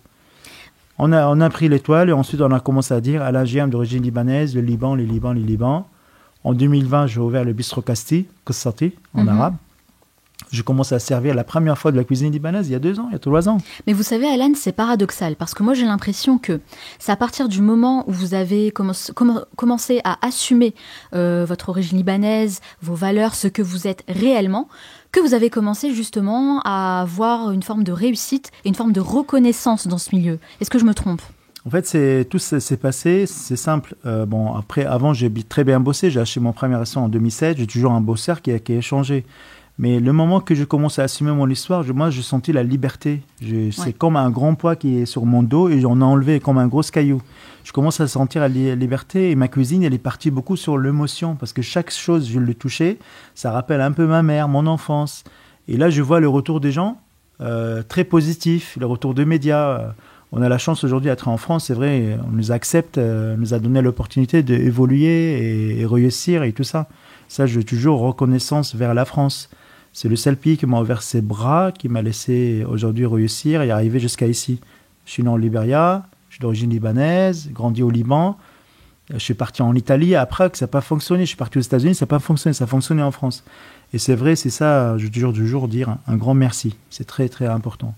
On a pris l'étoile et ensuite, on a commencé à dire Alain Geyam d'origine libanaise, le Liban, les Libans, les Libans. En 2020, j'ai ouvert le bistrot Qssati en arabe. Je commence à servir la première fois de la cuisine libanaise il y a 2 ans, il y a 3 ans. Mais vous savez, Alan, c'est paradoxal parce que moi, j'ai l'impression que c'est à partir du moment où vous avez commencé à assumer votre origine libanaise, vos valeurs, ce que vous êtes réellement, que vous avez commencé justement à avoir une forme de réussite et une forme de reconnaissance dans ce milieu. Est-ce que je me trompe ? En fait, tout s'est passé, c'est simple. Avant, j'ai très bien bossé. J'ai acheté mon premier restaurant en 2007. J'ai toujours un bosseur qui a changé. Mais le moment que je commence à assumer mon histoire, moi, je sentis la liberté. C'est comme un grand poids qui est sur mon dos et on a enlevé comme un gros caillou. Je commence à sentir la liberté et ma cuisine, elle est partie beaucoup sur l'émotion parce que chaque chose, je le touchais, ça rappelle un peu ma mère, mon enfance. Et là, je vois le retour des gens très positif, le retour des médias. On a la chance aujourd'hui d'être en France, c'est vrai, on nous accepte, on nous a donné l'opportunité d'évoluer et réussir et tout ça. Ça, j'ai toujours reconnaissance vers la France. C'est le seul pays qui m'a ouvert ses bras, qui m'a laissé aujourd'hui réussir et arriver jusqu'à ici. Je suis né en Libéria, je suis d'origine libanaise, grandi au Liban. Je suis parti en Italie, à Prague, ça n'a pas fonctionné. Je suis parti aux États-Unis, ça n'a pas fonctionné, ça a fonctionné en France. Et c'est vrai, c'est ça, je veux toujours dire un grand merci. C'est très, très important.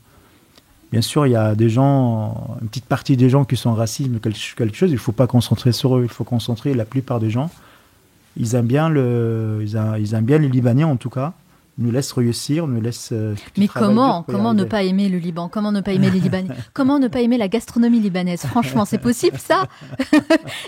Bien sûr, il y a des gens, une petite partie des gens qui sont racistes ou quelque chose, il ne faut pas concentrer sur eux, il faut concentrer la plupart des gens. Ils aiment bien les Libanais en tout cas, nous laissent réussir, nous laissent... Mais comment ne pas aimer le Liban? Comment ne pas aimer les Libanais? Comment ne pas aimer la gastronomie libanaise? Franchement, c'est possible ça?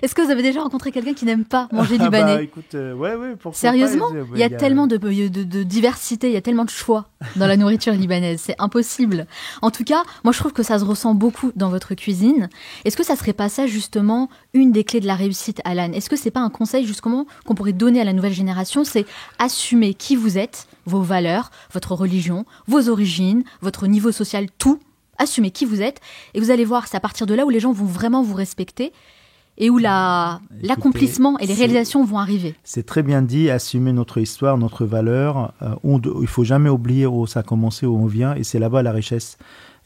Est-ce que vous avez déjà rencontré quelqu'un qui n'aime pas manger libanais? Écoute, ouais, pourquoi Sérieusement? pas, il y a tellement de diversité, il y a tellement de choix dans la nourriture libanaise, c'est impossible. En tout cas, moi je trouve que ça se ressent beaucoup dans votre cuisine. Est-ce que ça serait pas ça justement une des clés de la réussite, Alan? Est-ce que c'est pas un conseil justement qu'on pourrait donner à la nouvelle génération? C'est assumer qui vous êtes, vos valeurs, votre religion, vos origines, votre niveau social, tout. Assumez qui vous êtes et vous allez voir, c'est à partir de là où les gens vont vraiment vous respecter et où l'accomplissement et les réalisations vont arriver. C'est très bien dit, assumer notre histoire, notre valeur. Il ne faut jamais oublier où ça a commencé, où on vient et c'est là-bas la richesse.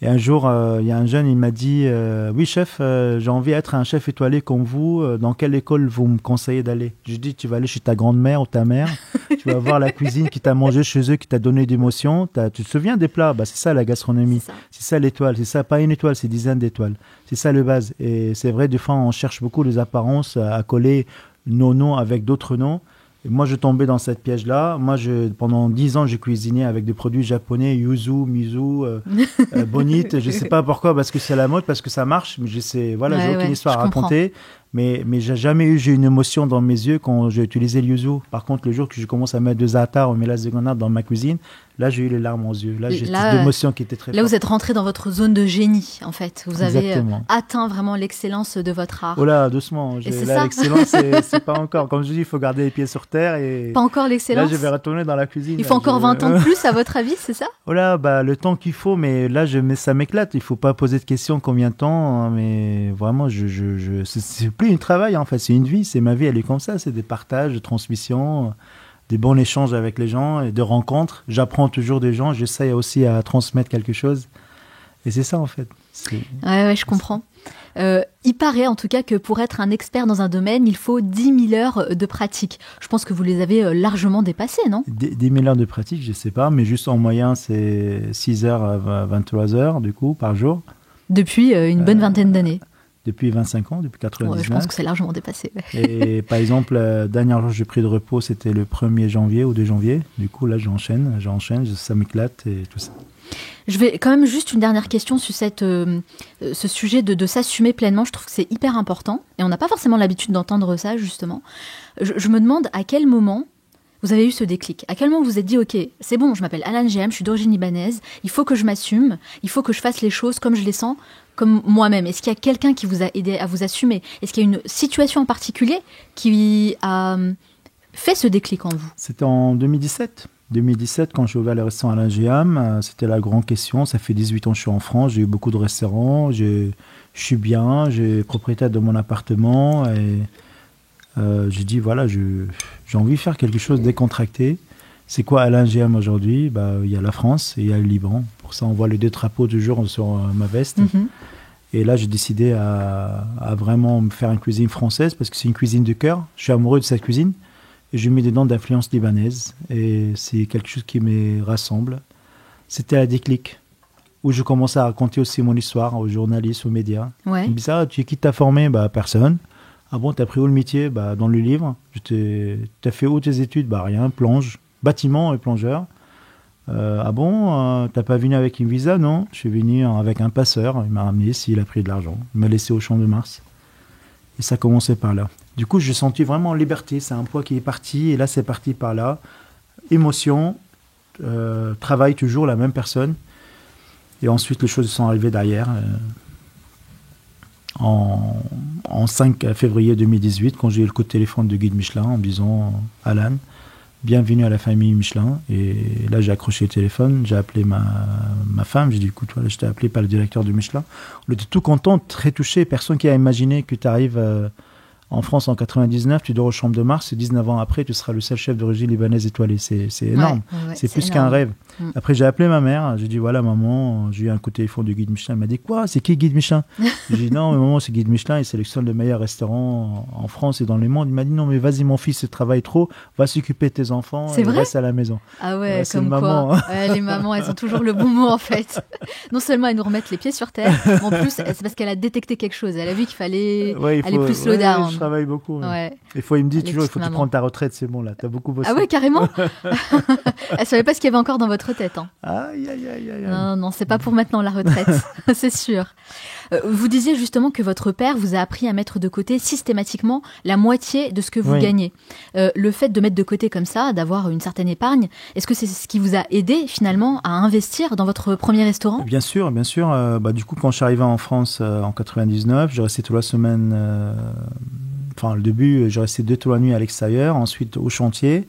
Et un jour, il y a un jeune, il m'a dit oui, chef, j'ai envie d'être un chef étoilé comme vous. Dans quelle école vous me conseillez d'aller? Je dis tu vas aller chez ta grand-mère ou ta mère. Tu vas voir la cuisine qui t'a mangé chez eux, qui t'a donné d'émotions. Tu te souviens des plats? C'est ça la gastronomie. C'est ça l'étoile. C'est ça, pas une étoile, c'est dizaines d'étoiles. C'est ça le base. Et c'est vrai, des fois, on cherche beaucoup les apparences à coller nos noms avec d'autres noms. Et moi, je tombais dans cette piège-là. Moi, pendant 10 ans, j'ai cuisiné avec des produits japonais, yuzu, miso, bonite. Je ne sais pas pourquoi, parce que c'est la mode, parce que ça marche. Mais j'ai aucune histoire à raconter. Mais j'ai une émotion dans mes yeux quand j'ai utilisé le yuzu. Par contre, le jour que je commence à mettre de za'atar ou mélasse de grenade dans ma cuisine, là, j'ai eu les larmes aux yeux. Là, j'ai cette émotion qui était très forte. Là, vous êtes rentré dans votre zone de génie, en fait. Vous avez atteint vraiment l'excellence de votre art. Oh là, doucement. L'excellence, c'est pas encore. Comme je dis, il faut garder les pieds sur terre. Et pas encore l'excellence. Là, je vais retourner dans la cuisine. Il faut encore 20 ans de plus, à votre avis, c'est ça? Oh là, le temps qu'il faut, mais là, ça m'éclate. Il faut pas poser de questions combien de temps. Mais vraiment, c'est plus un travail, en fait. C'est une vie. C'est ma vie, elle est comme ça. C'est des partages, de transmissions, des bons échanges avec les gens et de rencontres. J'apprends toujours des gens. J'essaye aussi à transmettre quelque chose. Et c'est ça, en fait. Ouais, je comprends. Il paraît en tout cas que pour être un expert dans un domaine, il faut 10 000 heures de pratique. Je pense que vous les avez largement dépassées, non? 10 000 heures de pratique, je ne sais pas, mais juste en moyen, c'est 6 heures à 23 heures, du coup, par jour. Depuis une bonne vingtaine d'années. Depuis 25 ans, depuis 99. Ouais, je pense que c'est largement dépassé. Et par exemple, le dernier jour que j'ai pris de repos, c'était le 1er janvier ou 2 janvier. Du coup, là, j'enchaîne, ça m'éclate et tout ça. Je vais quand même juste une dernière question sur ce sujet de s'assumer pleinement. Je trouve que c'est hyper important et on n'a pas forcément l'habitude d'entendre ça, justement. Je me demande à quel moment vous avez eu ce déclic. À quel moment vous vous êtes dit, ok, c'est bon, je m'appelle Alan GM, je suis d'origine libanaise, il faut que je m'assume, il faut que je fasse les choses comme je les sens, comme moi-même. Est-ce qu'il y a quelqu'un qui vous a aidé à vous assumer? Est-ce qu'il y a une situation en particulier qui a fait ce déclic en vous? C'était en 2017. 2017, quand j'ai ouvert le restaurant Alan GM, c'était la grande question. Ça fait 18 ans que je suis en France, j'ai eu beaucoup de restaurants, je suis bien, j'ai propriétaire de mon appartement et j'ai dit, voilà, j'ai envie de faire quelque chose de décontracté. C'est quoi Alan GM aujourd'hui? Il y a la France et il y a le Liban. Pour ça, on voit les 2 drapeaux toujours sur ma veste. Mm-hmm. Et là, j'ai décidé à vraiment me faire une cuisine française parce que c'est une cuisine de cœur. Je suis amoureux de cette cuisine. Et je mets dedans d'influence libanaise. Et c'est quelque chose qui me rassemble. C'était un déclic où je commençais à raconter aussi mon histoire aux journalistes, aux médias. Ouais. Ils me disaient, qui t'a formé? Personne. Ah bon, t'as pris où le métier? Dans le livre. T'as fait où tes études? Rien, plonge, bâtiment et plongeur. Ah bon, t'as pas venu avec une visa? Non, je suis venu avec un passeur. Il m'a ramené ici, il a pris de l'argent. Il m'a laissé au Champ de Mars. Et ça commençait par là. Du coup, j'ai senti vraiment liberté. C'est un poids qui est parti. Et là, c'est parti par là. Émotion, travail toujours, la même personne. Et ensuite, les choses sont arrivées derrière. En 5 février 2018, quand j'ai eu le coup de téléphone de Guide Michelin en me disant « Alan, bienvenue à la famille Michelin ». Et là, j'ai accroché le téléphone. J'ai appelé ma femme. J'ai dit « Écoute, voilà, je t'ai appelé par le directeur de Michelin ». On était tout contents, très touchés. Personne qui a imaginé que tu arrives en France en 99, tu dors au Champ de Mars, et 19 ans après, tu seras le seul chef d'origine libanaise étoilé. C'est énorme. Ouais, c'est plus qu'un rêve. Après, j'ai appelé ma mère. J'ai dit, voilà, maman, j'ai eu un coup de téléphone du Guide Michelin. Elle m'a dit, quoi? C'est qui Guide Michelin? J'ai dit, non, mais maman, c'est Guide Michelin. Il sélectionne les meilleurs restaurants en France et dans le monde. Il m'a dit, non, mais vas-y, mon fils, il travaille trop. Va s'occuper de tes enfants. C'est vrai? Reste à la maison. Ah ouais, comme quoi. Maman. Les mamans, elles ont toujours le bon mot, en fait. Non seulement elles nous remettent les pieds sur terre, mais en plus, c'est parce qu'elle a détecté quelque chose. Elle a vu qu'il fallait aller plus slow down. Je travaille beaucoup. Ouais. Il me dit toujours, il faut que tu prennes ta retraite, c'est bon là, t'as beaucoup bossé. Ah ouais, carrément. Elle savait pas ce qu'il y avait encore dans votre tête. Hein. Aïe. Non, c'est pas pour maintenant la retraite, c'est sûr. Vous disiez justement que votre père vous a appris à mettre de côté systématiquement la moitié de ce que vous gagnez. Le fait de mettre de côté comme ça, d'avoir une certaine épargne, est-ce que c'est ce qui vous a aidé finalement à investir dans votre premier restaurant? Bien sûr. Du coup, quand je suis arrivé en France en 99, j'ai resté toute la semaine... le début, j'ai resté 2 nuits à l'extérieur, ensuite au chantier.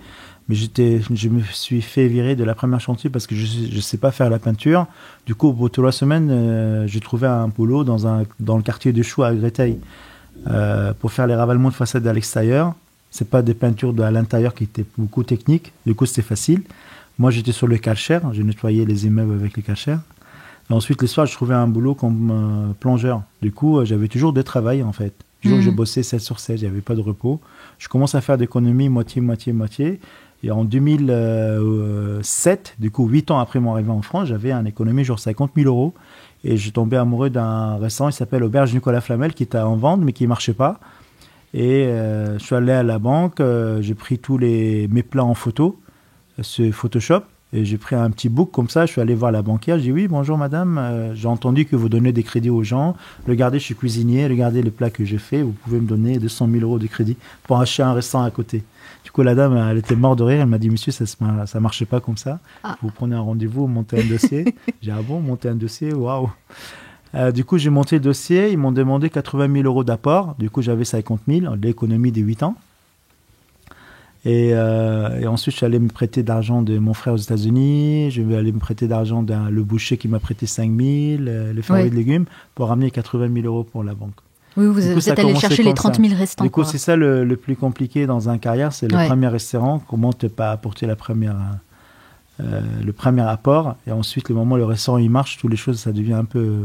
Mais je me suis fait virer de la première chantier parce que je ne sais pas faire la peinture. Du coup, au bout de 3 semaines, j'ai trouvé un boulot dans le quartier de Chou à Créteil pour faire les ravalements de façade à l'extérieur. Ce n'est pas des peintures à l'intérieur qui étaient beaucoup techniques. Du coup, c'était facile. Moi, j'étais sur le calcaire. J'ai nettoyé les immeubles avec le calcaire. Et ensuite, les soirs, je trouvais un boulot comme plongeur. Du coup, j'avais toujours de travail, en fait. Toujours, je bossais 7 sur 7, il n'y avait pas de repos. Je commence à faire d'économie moitié. Et en 2007, du coup, 8 ans après mon arrivée en France, j'avais un économie genre 50 000 euros. Et je tombais amoureux d'un restaurant qui s'appelle Auberge Nicolas Flamel, qui était en vente, mais qui ne marchait pas. Et je suis allé à la banque, j'ai pris tous mes plats en photo, sur Photoshop. Et j'ai pris un petit book comme ça, je suis allé voir la banquière, je dis oui, bonjour madame, j'ai entendu que vous donnez des crédits aux gens, regardez, je suis cuisinier, regardez les plats que j'ai fait, vous pouvez me donner 200 000 euros de crédit pour acheter un restaurant à côté. Du coup, la dame, elle était morte de rire, elle m'a dit, monsieur, ça marchait pas comme ça, vous prenez un rendez-vous, vous montez un dossier. J'ai dit, ah bon, monter un dossier, waouh. Du coup, j'ai monté le dossier, ils m'ont demandé 80 000 euros d'apport, du coup, j'avais 50 000, l'économie des 8 ans. Et ensuite, je suis allé me prêter d'argent de mon frère aux États-Unis. Je vais aller me prêter d'argent le boucher qui m'a prêté 5 000, les fermiers de légumes, pour ramener 80 000 euros pour la banque. Oui, vous êtes allé chercher les 30 000 restants. Du coup, c'est ça le plus compliqué dans un carrière, c'est le premier restaurant. Comment ne pas apporter le premier apport. Et ensuite, le moment où le restaurant il marche, toutes les choses, ça devient un peu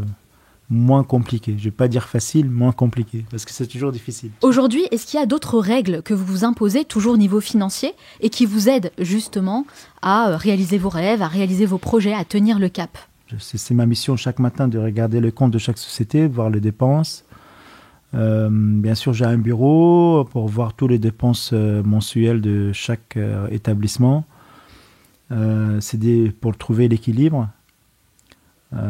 moins compliqué. Je ne vais pas dire facile, moins compliqué, parce que c'est toujours difficile. Aujourd'hui, est-ce qu'il y a d'autres règles que vous vous imposez, toujours au niveau financier, et qui vous aident justement à réaliser vos rêves, à réaliser vos projets, à tenir le cap ? C'est ma mission chaque matin de regarder le compte de chaque société, voir les dépenses. Bien sûr, j'ai un bureau pour voir toutes les dépenses mensuelles de chaque établissement. C'est pour trouver l'équilibre.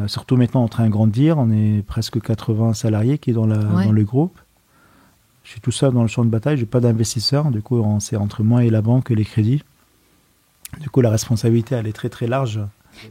Surtout maintenant en train de grandir, on est presque 80 salariés qui est dans le groupe. Je suis tout seul dans le champ de bataille, je n'ai pas d'investisseurs, du coup c'est entre moi et la banque et les crédits. Du coup la responsabilité elle est très très large.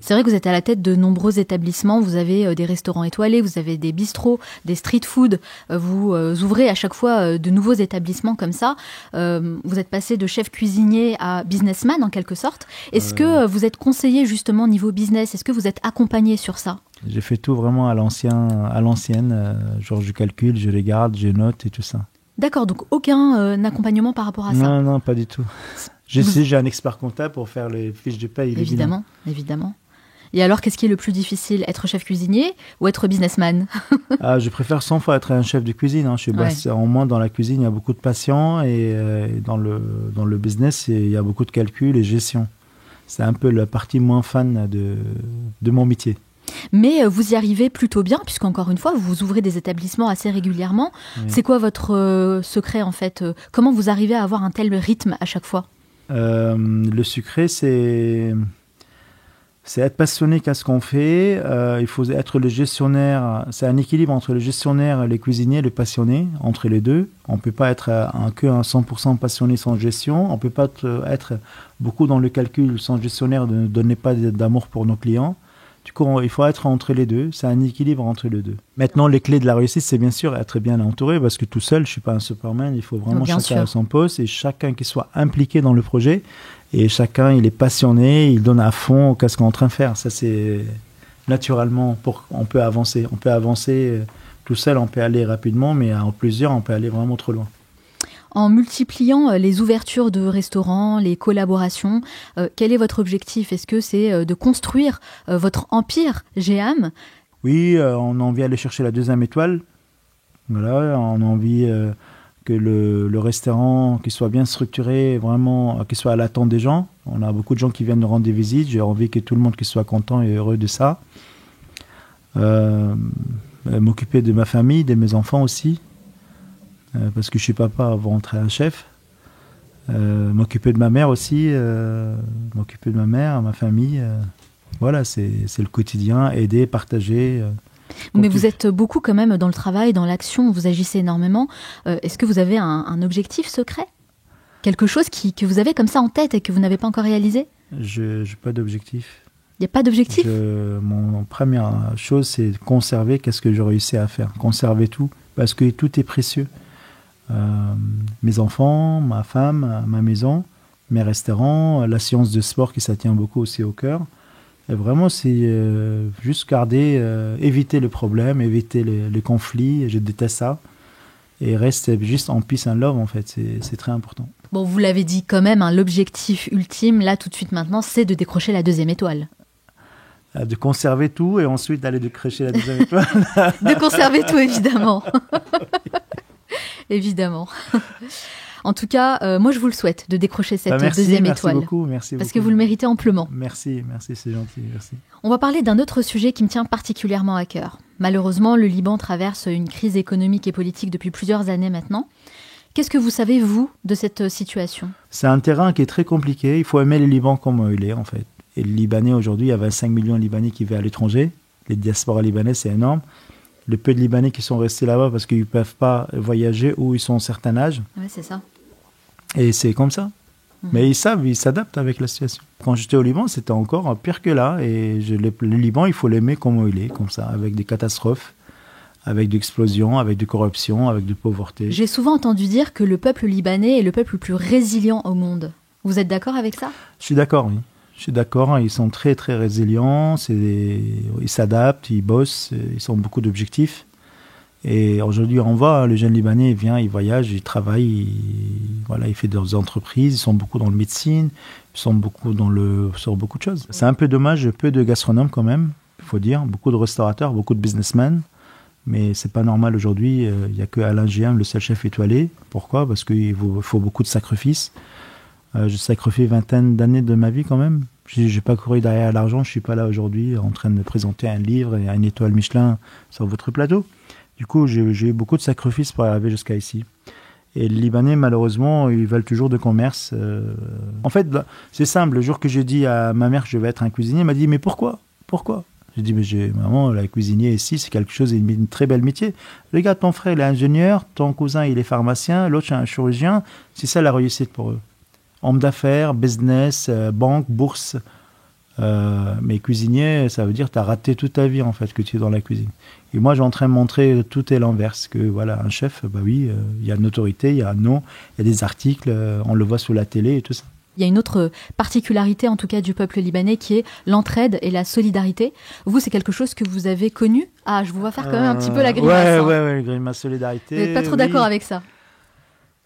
C'est vrai que vous êtes à la tête de nombreux établissements, vous avez des restaurants étoilés, vous avez des bistrots, des street food, vous ouvrez à chaque fois de nouveaux établissements comme ça. Vous êtes passé de chef cuisinier à businessman en quelque sorte. Est-ce que vous êtes conseillé justement niveau business ? Est-ce que vous êtes accompagné sur ça ? J'ai fait tout vraiment à l'ancienne, genre je calcule, je regarde, je note et tout ça. D'accord, donc aucun accompagnement par rapport à ça ? Non, pas du tout. J'ai un expert comptable pour faire les fiches de paye. Évidemment. Et alors, qu'est-ce qui est le plus difficile, être chef cuisinier ou être businessman ? Je préfère 100 fois être un chef de cuisine. En moins, dans la cuisine, il y a beaucoup de patients et dans le business, il y a beaucoup de calculs et gestion. C'est un peu la partie moins fan de mon métier. Mais vous y arrivez plutôt bien, puisqu'encore une fois, vous ouvrez des établissements assez régulièrement. Oui. C'est quoi votre secret, en fait ? Comment vous arrivez à avoir un tel rythme à chaque fois ? Le secret, c'est être passionné qu'à ce qu'on fait. Il faut être le gestionnaire. C'est un équilibre entre le gestionnaire, les cuisiniers, le passionné, entre les deux. On ne peut pas être que un 100% passionné sans gestion. On ne peut pas être beaucoup dans le calcul sans gestionnaire, ne donner pas d'amour pour nos clients. Du coup, il faut être entre les deux. C'est un équilibre entre les deux. Maintenant, les clés de la réussite, c'est bien sûr être bien entouré, parce que tout seul, je ne suis pas un Superman. Il faut vraiment chacun à son poste et chacun qui soit impliqué dans le projet. Et chacun, il est passionné, il donne à fond à ce qu'on est en train de faire. Ça, c'est naturellement, on peut avancer. On peut avancer tout seul, on peut aller rapidement, mais en plusieurs, on peut aller vraiment trop loin. En multipliant les ouvertures de restaurants, les collaborations, quel est votre objectif ? Est-ce que c'est de construire votre empire GEAM ? Oui, on a envie d'aller chercher la 2e étoile. Voilà, on a envie que le restaurant qui soit bien structuré, vraiment, qui soit à l'attente des gens. On a beaucoup de gens qui viennent nous rendre des visites. J'ai envie que tout le monde qui soit content et heureux de ça. M'occuper de ma famille, de mes enfants aussi. Parce que je suis papa avant d'être un chef. M'occuper de ma mère aussi, m'occuper de ma mère, ma famille. Voilà, c'est le quotidien, aider, partager. Mais vous êtes beaucoup quand même dans le travail, dans l'action, vous agissez énormément. Est-ce que vous avez un objectif secret ? Quelque chose que vous avez comme ça en tête et que vous n'avez pas encore réalisé ? Je n'ai pas d'objectif. Il n'y a pas d'objectif ? Mon première chose, c'est de conserver qu'est-ce que j'ai réussi à faire. Conserver tout, parce que tout est précieux. Mes enfants, ma femme, ma maison, mes restaurants, la science de sport qui ça tient beaucoup aussi au cœur. Et vraiment, c'est juste garder, éviter le problème, éviter les conflits. Je déteste ça. Et rester juste en peace and love, en fait. C'est très important. Bon, vous l'avez dit quand même, hein, l'objectif ultime, là, tout de suite maintenant, c'est de décrocher la 2e étoile. de conserver tout et ensuite d'aller décrocher la deuxième étoile. De conserver tout, évidemment. Évidemment. En tout cas, moi, je vous le souhaite de décrocher cette deuxième étoile. Merci beaucoup. Parce que vous le méritez amplement. Merci, c'est gentil, merci. On va parler d'un autre sujet qui me tient particulièrement à cœur. Malheureusement, le Liban traverse une crise économique et politique depuis plusieurs années maintenant. Qu'est-ce que vous savez, vous, de cette situation ? C'est un terrain qui est très compliqué. Il faut aimer le Liban comme il est, en fait. Et le Libanais, aujourd'hui, il y a 25 millions de Libanais qui vivent à l'étranger. Les diasporas libanaises, c'est énorme. Le peu de Libanais qui sont restés là-bas parce qu'ils ne peuvent pas voyager ou ils sont à un certain âge. Oui, c'est ça. Et c'est comme ça. Mais ils savent, ils s'adaptent avec la situation. Quand j'étais au Liban, c'était encore pire que là. Et le Liban, il faut l'aimer comme il est, comme ça, avec des catastrophes, avec des explosions, avec de corruption, avec de pauvreté. J'ai souvent entendu dire que le peuple libanais est le peuple le plus résilient au monde. Vous êtes d'accord avec ça ? Je suis d'accord, oui. Je suis d'accord, ils sont très très résilients, ils s'adaptent, ils bossent, ils ont beaucoup d'objectifs. Et aujourd'hui, on voit, le jeune Libanais vient, il voyage, il travaille, il fait des entreprises, ils sont beaucoup dans le médecine, ils sont beaucoup sur beaucoup de choses. C'est un peu dommage, peu de gastronomes quand même, il faut dire, beaucoup de restaurateurs, beaucoup de businessmen. Mais c'est pas normal aujourd'hui, il n'y a que Alain Giam, le seul chef étoilé. Pourquoi ? Parce qu'il faut beaucoup de sacrifices. J'ai sacrifié une vingtaine d'années de ma vie quand même. Je n'ai pas couru derrière l'argent, je ne suis pas là aujourd'hui en train de me présenter un livre et une étoile Michelin sur votre plateau. Du coup, j'ai eu beaucoup de sacrifices pour arriver jusqu'à ici. Et les Libanais, malheureusement, ils veulent toujours de commerce. En fait, c'est simple. Le jour que j'ai dit à ma mère que je vais être un cuisinier, elle m'a dit « Mais pourquoi ? Pourquoi ?» J'ai dit, mais maman, la cuisinier ici, c'est quelque chose, une très belle métier. Regarde, ton frère, il est ingénieur, ton cousin, il est pharmacien, l'autre, c'est un chirurgien. C'est ça la réussite pour eux. Homme d'affaires, business, banque, bourse. Mais cuisinier, ça veut dire que tu as raté toute ta vie, en fait, que tu es dans la cuisine. Et moi, j'ai en train de montrer tout est l'inverse. Que voilà, un chef, bah oui, il y a une autorité, il y a un nom, il y a des articles, on le voit sur la télé et tout ça. Il y a une autre particularité, en tout cas, du peuple libanais, qui est l'entraide et la solidarité. Vous, c'est quelque chose que vous avez connu ? Ah, je vous vois faire quand même un petit peu la grimace. Ouais, grimace, solidarité. Vous n'êtes pas trop d'accord avec ça ?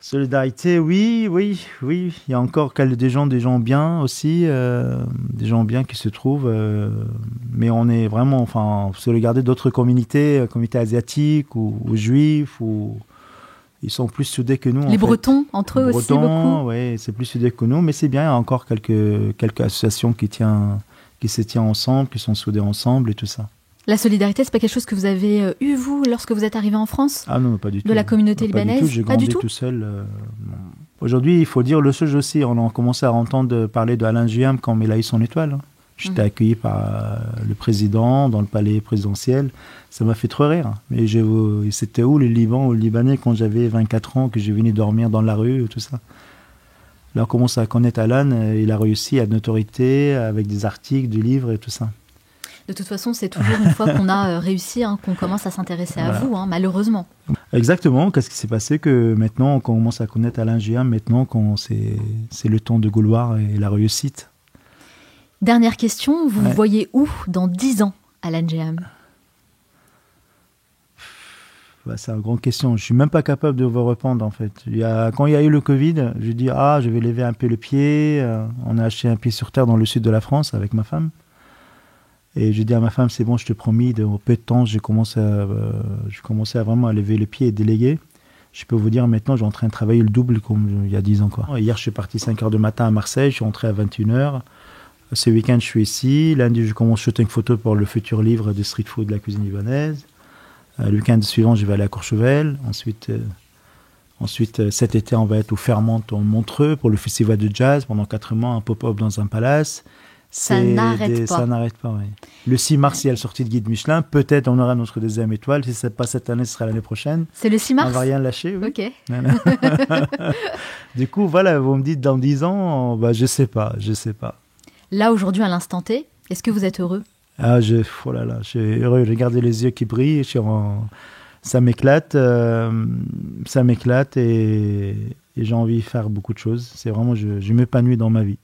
Solidarité, oui. Il y a encore des gens bien aussi, des gens bien qui se trouvent. Mais on est vraiment, faut se regarder d'autres communautés asiatiques ou juifs ou... Ils sont plus soudés que nous. Les Bretons, entre eux aussi, beaucoup. Oui, c'est plus soudé que nous. Mais c'est bien, il y a encore quelques associations qui se tiennent ensemble, qui sont soudées ensemble et tout ça. La solidarité, c'est pas quelque chose que vous avez eu, vous, lorsque vous êtes arrivé en France ? Ah non, pas du tout. De la communauté libanaise ? J'ai grandi tout seul. Aujourd'hui, il faut dire le chose aussi. On a commencé à entendre parler de Alain Giam quand il a eu son étoile. J'étais accueilli par le président dans le palais présidentiel. Ça m'a fait trop rire. Mais c'était où le Liban ou le Libanais quand j'avais 24 ans, que je venais dormir dans la rue et tout ça. Là, on commence à connaître Alan. Il a réussi à une autorité avec des articles, des livres et tout ça. De toute façon, c'est toujours une fois qu'on a réussi qu'on commence à s'intéresser à vous, malheureusement. Exactement. Qu'est-ce qui s'est passé que maintenant, on commence à connaître Alain Giam, maintenant, c'est le temps de gloire et la réussite. Dernière question, vous voyez où dans 10 ans, Alain Giam ? C'est une grande question. Je ne suis même pas capable de vous répondre, en fait. Quand il y a eu le Covid, je dis, je vais lever un peu le pied. On a acheté un pied sur terre dans le sud de la France avec ma femme. Et je dis à ma femme, c'est bon, je te promis, au peu de temps, j'ai commencé à vraiment à lever le pied et déléguer. Je peux vous dire, maintenant, j'ai en train de travailler le double comme il y a 10 ans. Hier, je suis parti 5h du matin à Marseille, je suis rentré à 21h. Ce week-end, je suis ici. Lundi, je commence shooting photo pour le futur livre de street food de la cuisine libanaise. Le week-end suivant, je vais aller à Courchevel. Ensuite, cet été, on va être au Fairmont en Montreux pour le festival de jazz. Pendant 4 mois, un pop-up dans un palace. Ça n'arrête pas, oui. Le 6 mars, il y a la sortie de Guide Michelin. Peut-être on aura notre deuxième étoile. Si ce n'est pas cette année, ce sera l'année prochaine. C'est le 6 mars ? On ne va rien lâcher, oui. Ok. Du coup, voilà, vous me dites dans 10 ans, je ne sais pas. Là, aujourd'hui, à l'instant T, est-ce que vous êtes heureux ? Je suis heureux. Regardez les yeux qui brillent. Ça m'éclate. Et j'ai envie de faire beaucoup de choses. C'est vraiment, je m'épanouis dans ma vie.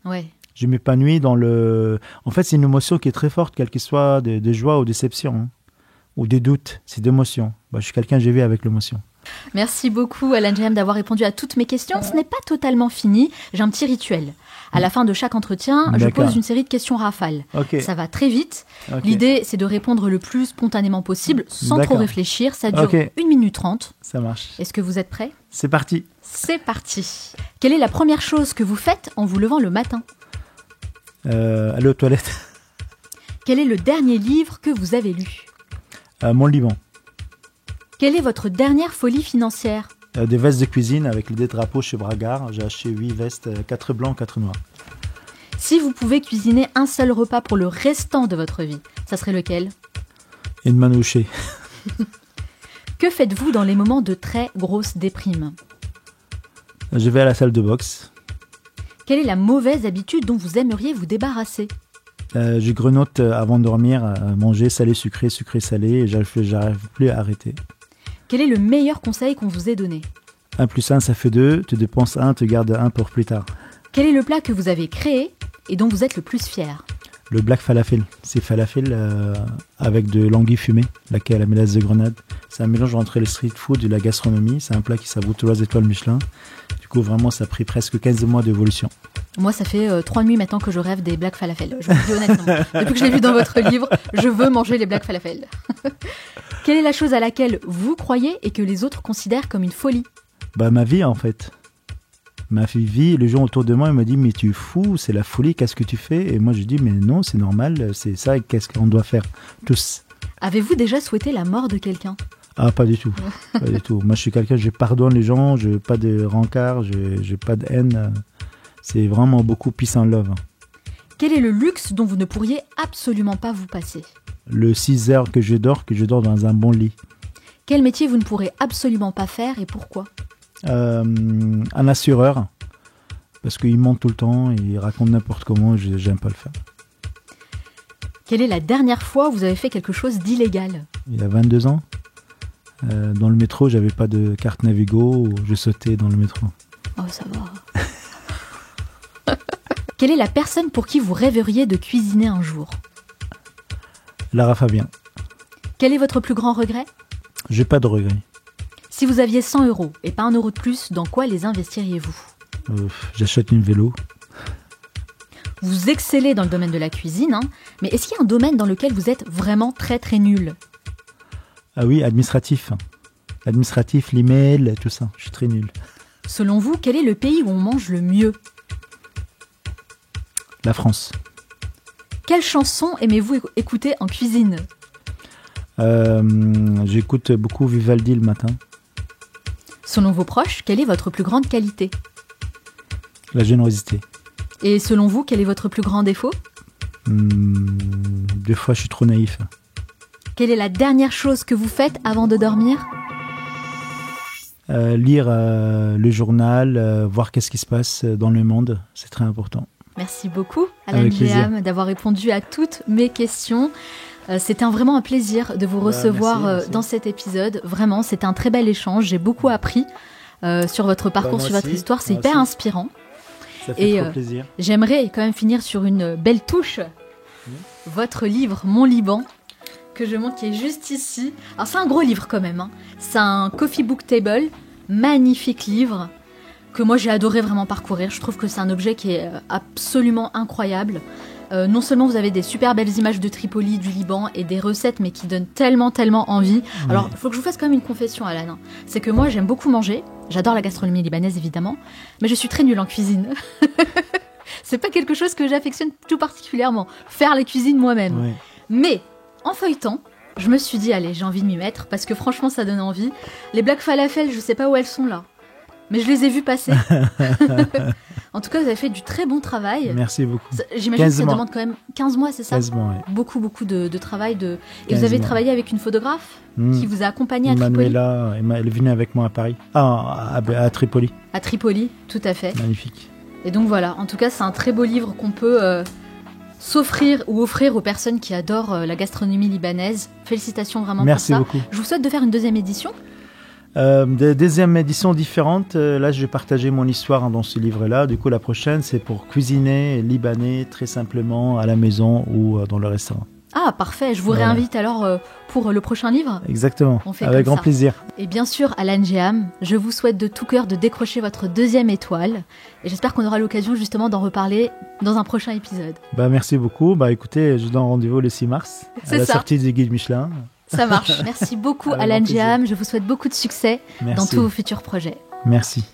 Ouais. Je m'épanouis dans le... En fait, c'est une émotion qui est très forte, quelle qu'elle soit, de joie ou déception, ou des doutes. C'est d'émotion. Je suis quelqu'un, j'ai vu avec l'émotion. Merci beaucoup, Alain Giam, d'avoir répondu à toutes mes questions. Ce n'est pas totalement fini. J'ai un petit rituel. À la fin de chaque entretien, je D'accord. pose une série de questions rafales. Ok. Ça va très vite. Ok. L'idée, c'est de répondre le plus spontanément possible, sans trop D'accord. réfléchir. Ça dure Ok. 1 minute 30. Ça marche. Est-ce que vous êtes prêts ? C'est parti. C'est parti. Quelle est la première chose que vous faites en vous levant le matin ? Aller aux toilettes. Quel est le dernier livre que vous avez lu ? Mon Liban. Quelle est votre dernière folie financière ? Des vestes de cuisine avec des drapeaux chez Bragard. J'ai acheté 8 vestes, 4 blancs, 4 noirs. Si vous pouvez cuisiner un seul repas pour le restant de votre vie, ça serait lequel ? Et une manouchée. Que faites-vous dans les moments de très grosse déprime ? Je vais à la salle de boxe. Quelle est la mauvaise habitude dont vous aimeriez vous débarrasser ? Je grenote avant de dormir, manger salé, sucré, sucré, salé. Et j'arrive plus à arrêter. Quel est le meilleur conseil qu'on vous ait donné ? 1 plus 1, ça fait 2. Tu dépenses 1, tu gardes 1 pour plus tard. Quel est le plat que vous avez créé et dont vous êtes le plus fier ? Le black falafel. C'est falafel avec de l'anguille fumée, laquelle à la mélasse de grenade. C'est un mélange entre le street food et la gastronomie. C'est un plat qui savoure 3 étoiles Michelin. Du coup, vraiment, ça a pris presque 15 mois d'évolution. Moi, ça fait 3 nuits maintenant que je rêve des black falafel. Je vous le dis honnêtement. Depuis que je l'ai vu dans votre livre, je veux manger les black falafel. Quelle est la chose à laquelle vous croyez et que les autres considèrent comme une folie ? Ma vie, en fait. Ma vie, les gens autour de moi, ils me disent « Mais tu es fou, c'est la folie, qu'est-ce que tu fais ?» Et moi, je dis « Mais non, c'est normal, c'est ça, qu'est-ce qu'on doit faire tous ?» Avez-vous déjà souhaité la mort de quelqu'un ? Ah, pas du tout. Pas du tout. Moi, je suis quelqu'un, je pardonne les gens, je n'ai pas de rancard, je n'ai pas de haine. C'est vraiment beaucoup peace and love. Quel est le luxe dont vous ne pourriez absolument pas vous passer ? Le 6 heures que je dors dans un bon lit. Quel métier vous ne pourrez absolument pas faire et pourquoi ? Un assureur, parce qu'il ment tout le temps, il raconte n'importe comment, j'aime pas le faire. Quelle est la dernière fois où vous avez fait quelque chose d'illégal ? Il y a 22 ans, dans le métro, j'avais pas de carte Navigo, je sautais dans le métro. Oh, ça va. Quelle est la personne pour qui vous rêveriez de cuisiner un jour ? Lara Fabien. Quel est votre plus grand regret ? J'ai pas de regrets. Si vous aviez 100 € et pas 1 euro de plus, dans quoi les investiriez-vous ? J'achète une vélo. Vous excellez dans le domaine de la cuisine, hein, mais est-ce qu'il y a un domaine dans lequel vous êtes vraiment très très nul ? Ah oui, administratif. Administratif, l'email, tout ça. Je suis très nul. Selon vous, quel est le pays où on mange le mieux ? La France. Quelle chanson aimez-vous écouter en cuisine ? J'écoute beaucoup Vivaldi le matin. Selon vos proches, quelle est votre plus grande qualité ? La générosité. Et selon vous, quel est votre plus grand défaut ? Des fois, je suis trop naïf. Quelle est la dernière chose que vous faites avant de dormir ? Lire le journal, voir qu'est-ce qui se passe dans le monde, c'est très important. Merci beaucoup, Alan Avec plaisir. Géham, d'avoir répondu à toutes mes questions. C'était vraiment un plaisir de vous recevoir merci. dans cet épisode. Vraiment, c'était un très bel échange. J'ai beaucoup appris sur votre parcours, moi sur votre aussi, histoire. C'est moi hyper aussi. inspirant. Ça fait Et, trop plaisir. J'aimerais quand même finir sur une belle touche. Votre livre, Mon Liban, que je montre, qui est juste ici. Alors, c'est un gros livre quand même, hein. C'est un coffee book table, magnifique livre, que moi j'ai adoré vraiment parcourir. Je trouve que c'est un objet qui est absolument incroyable. Non seulement vous avez des super belles images de Tripoli, du Liban et des recettes, mais qui donnent tellement envie. Alors, il faut que je vous fasse quand même une confession, Alan. C'est que moi, j'aime beaucoup manger. J'adore la gastronomie libanaise, évidemment. Mais je suis très nulle en cuisine. C'est pas quelque chose que j'affectionne tout particulièrement. Faire la cuisine moi-même. Oui. Mais, en feuilletant, je me suis dit, allez, j'ai envie de m'y mettre, parce que franchement, ça donne envie. Les black falafel, je sais pas où elles sont là. Mais je les ai vues passer. En tout cas, vous avez fait du très bon travail. Merci beaucoup. J'imagine que ça 15 mois. demande quand même 15 mois, c'est ça ? 15 mois, oui. Beaucoup de travail. Et 15 vous avez mois. travaillé avec une photographe qui vous a accompagné à Tripoli ? Manuela, elle est venue avec moi à Paris. À Tripoli. À Tripoli, tout à fait. Magnifique. Et donc voilà, en tout cas, c'est un très beau livre qu'on peut s'offrir ou offrir aux personnes qui adorent la gastronomie libanaise. Félicitations vraiment Merci pour ça. beaucoup. Je vous souhaite de faire une deuxième édition. Des deuxièmes éditions différentes. Là, je vais partager mon histoire dans ce livre-là. Du coup, la prochaine, c'est pour cuisiner libanais très simplement à la maison ou dans le restaurant. Ah, parfait. Je vous réinvite alors pour le prochain livre. Exactement. On fait avec grand plaisir. Et bien sûr, Alan Jeham, je vous souhaite de tout cœur de décrocher votre 2e étoile. Et j'espère qu'on aura l'occasion justement d'en reparler dans un prochain épisode. Merci beaucoup. Écoutez, je donne rendez-vous le 6 mars à la sortie du guide Michelin. Ça marche. Merci beaucoup, Alan Jeham. Je vous souhaite beaucoup de succès dans tous vos futurs projets. Merci.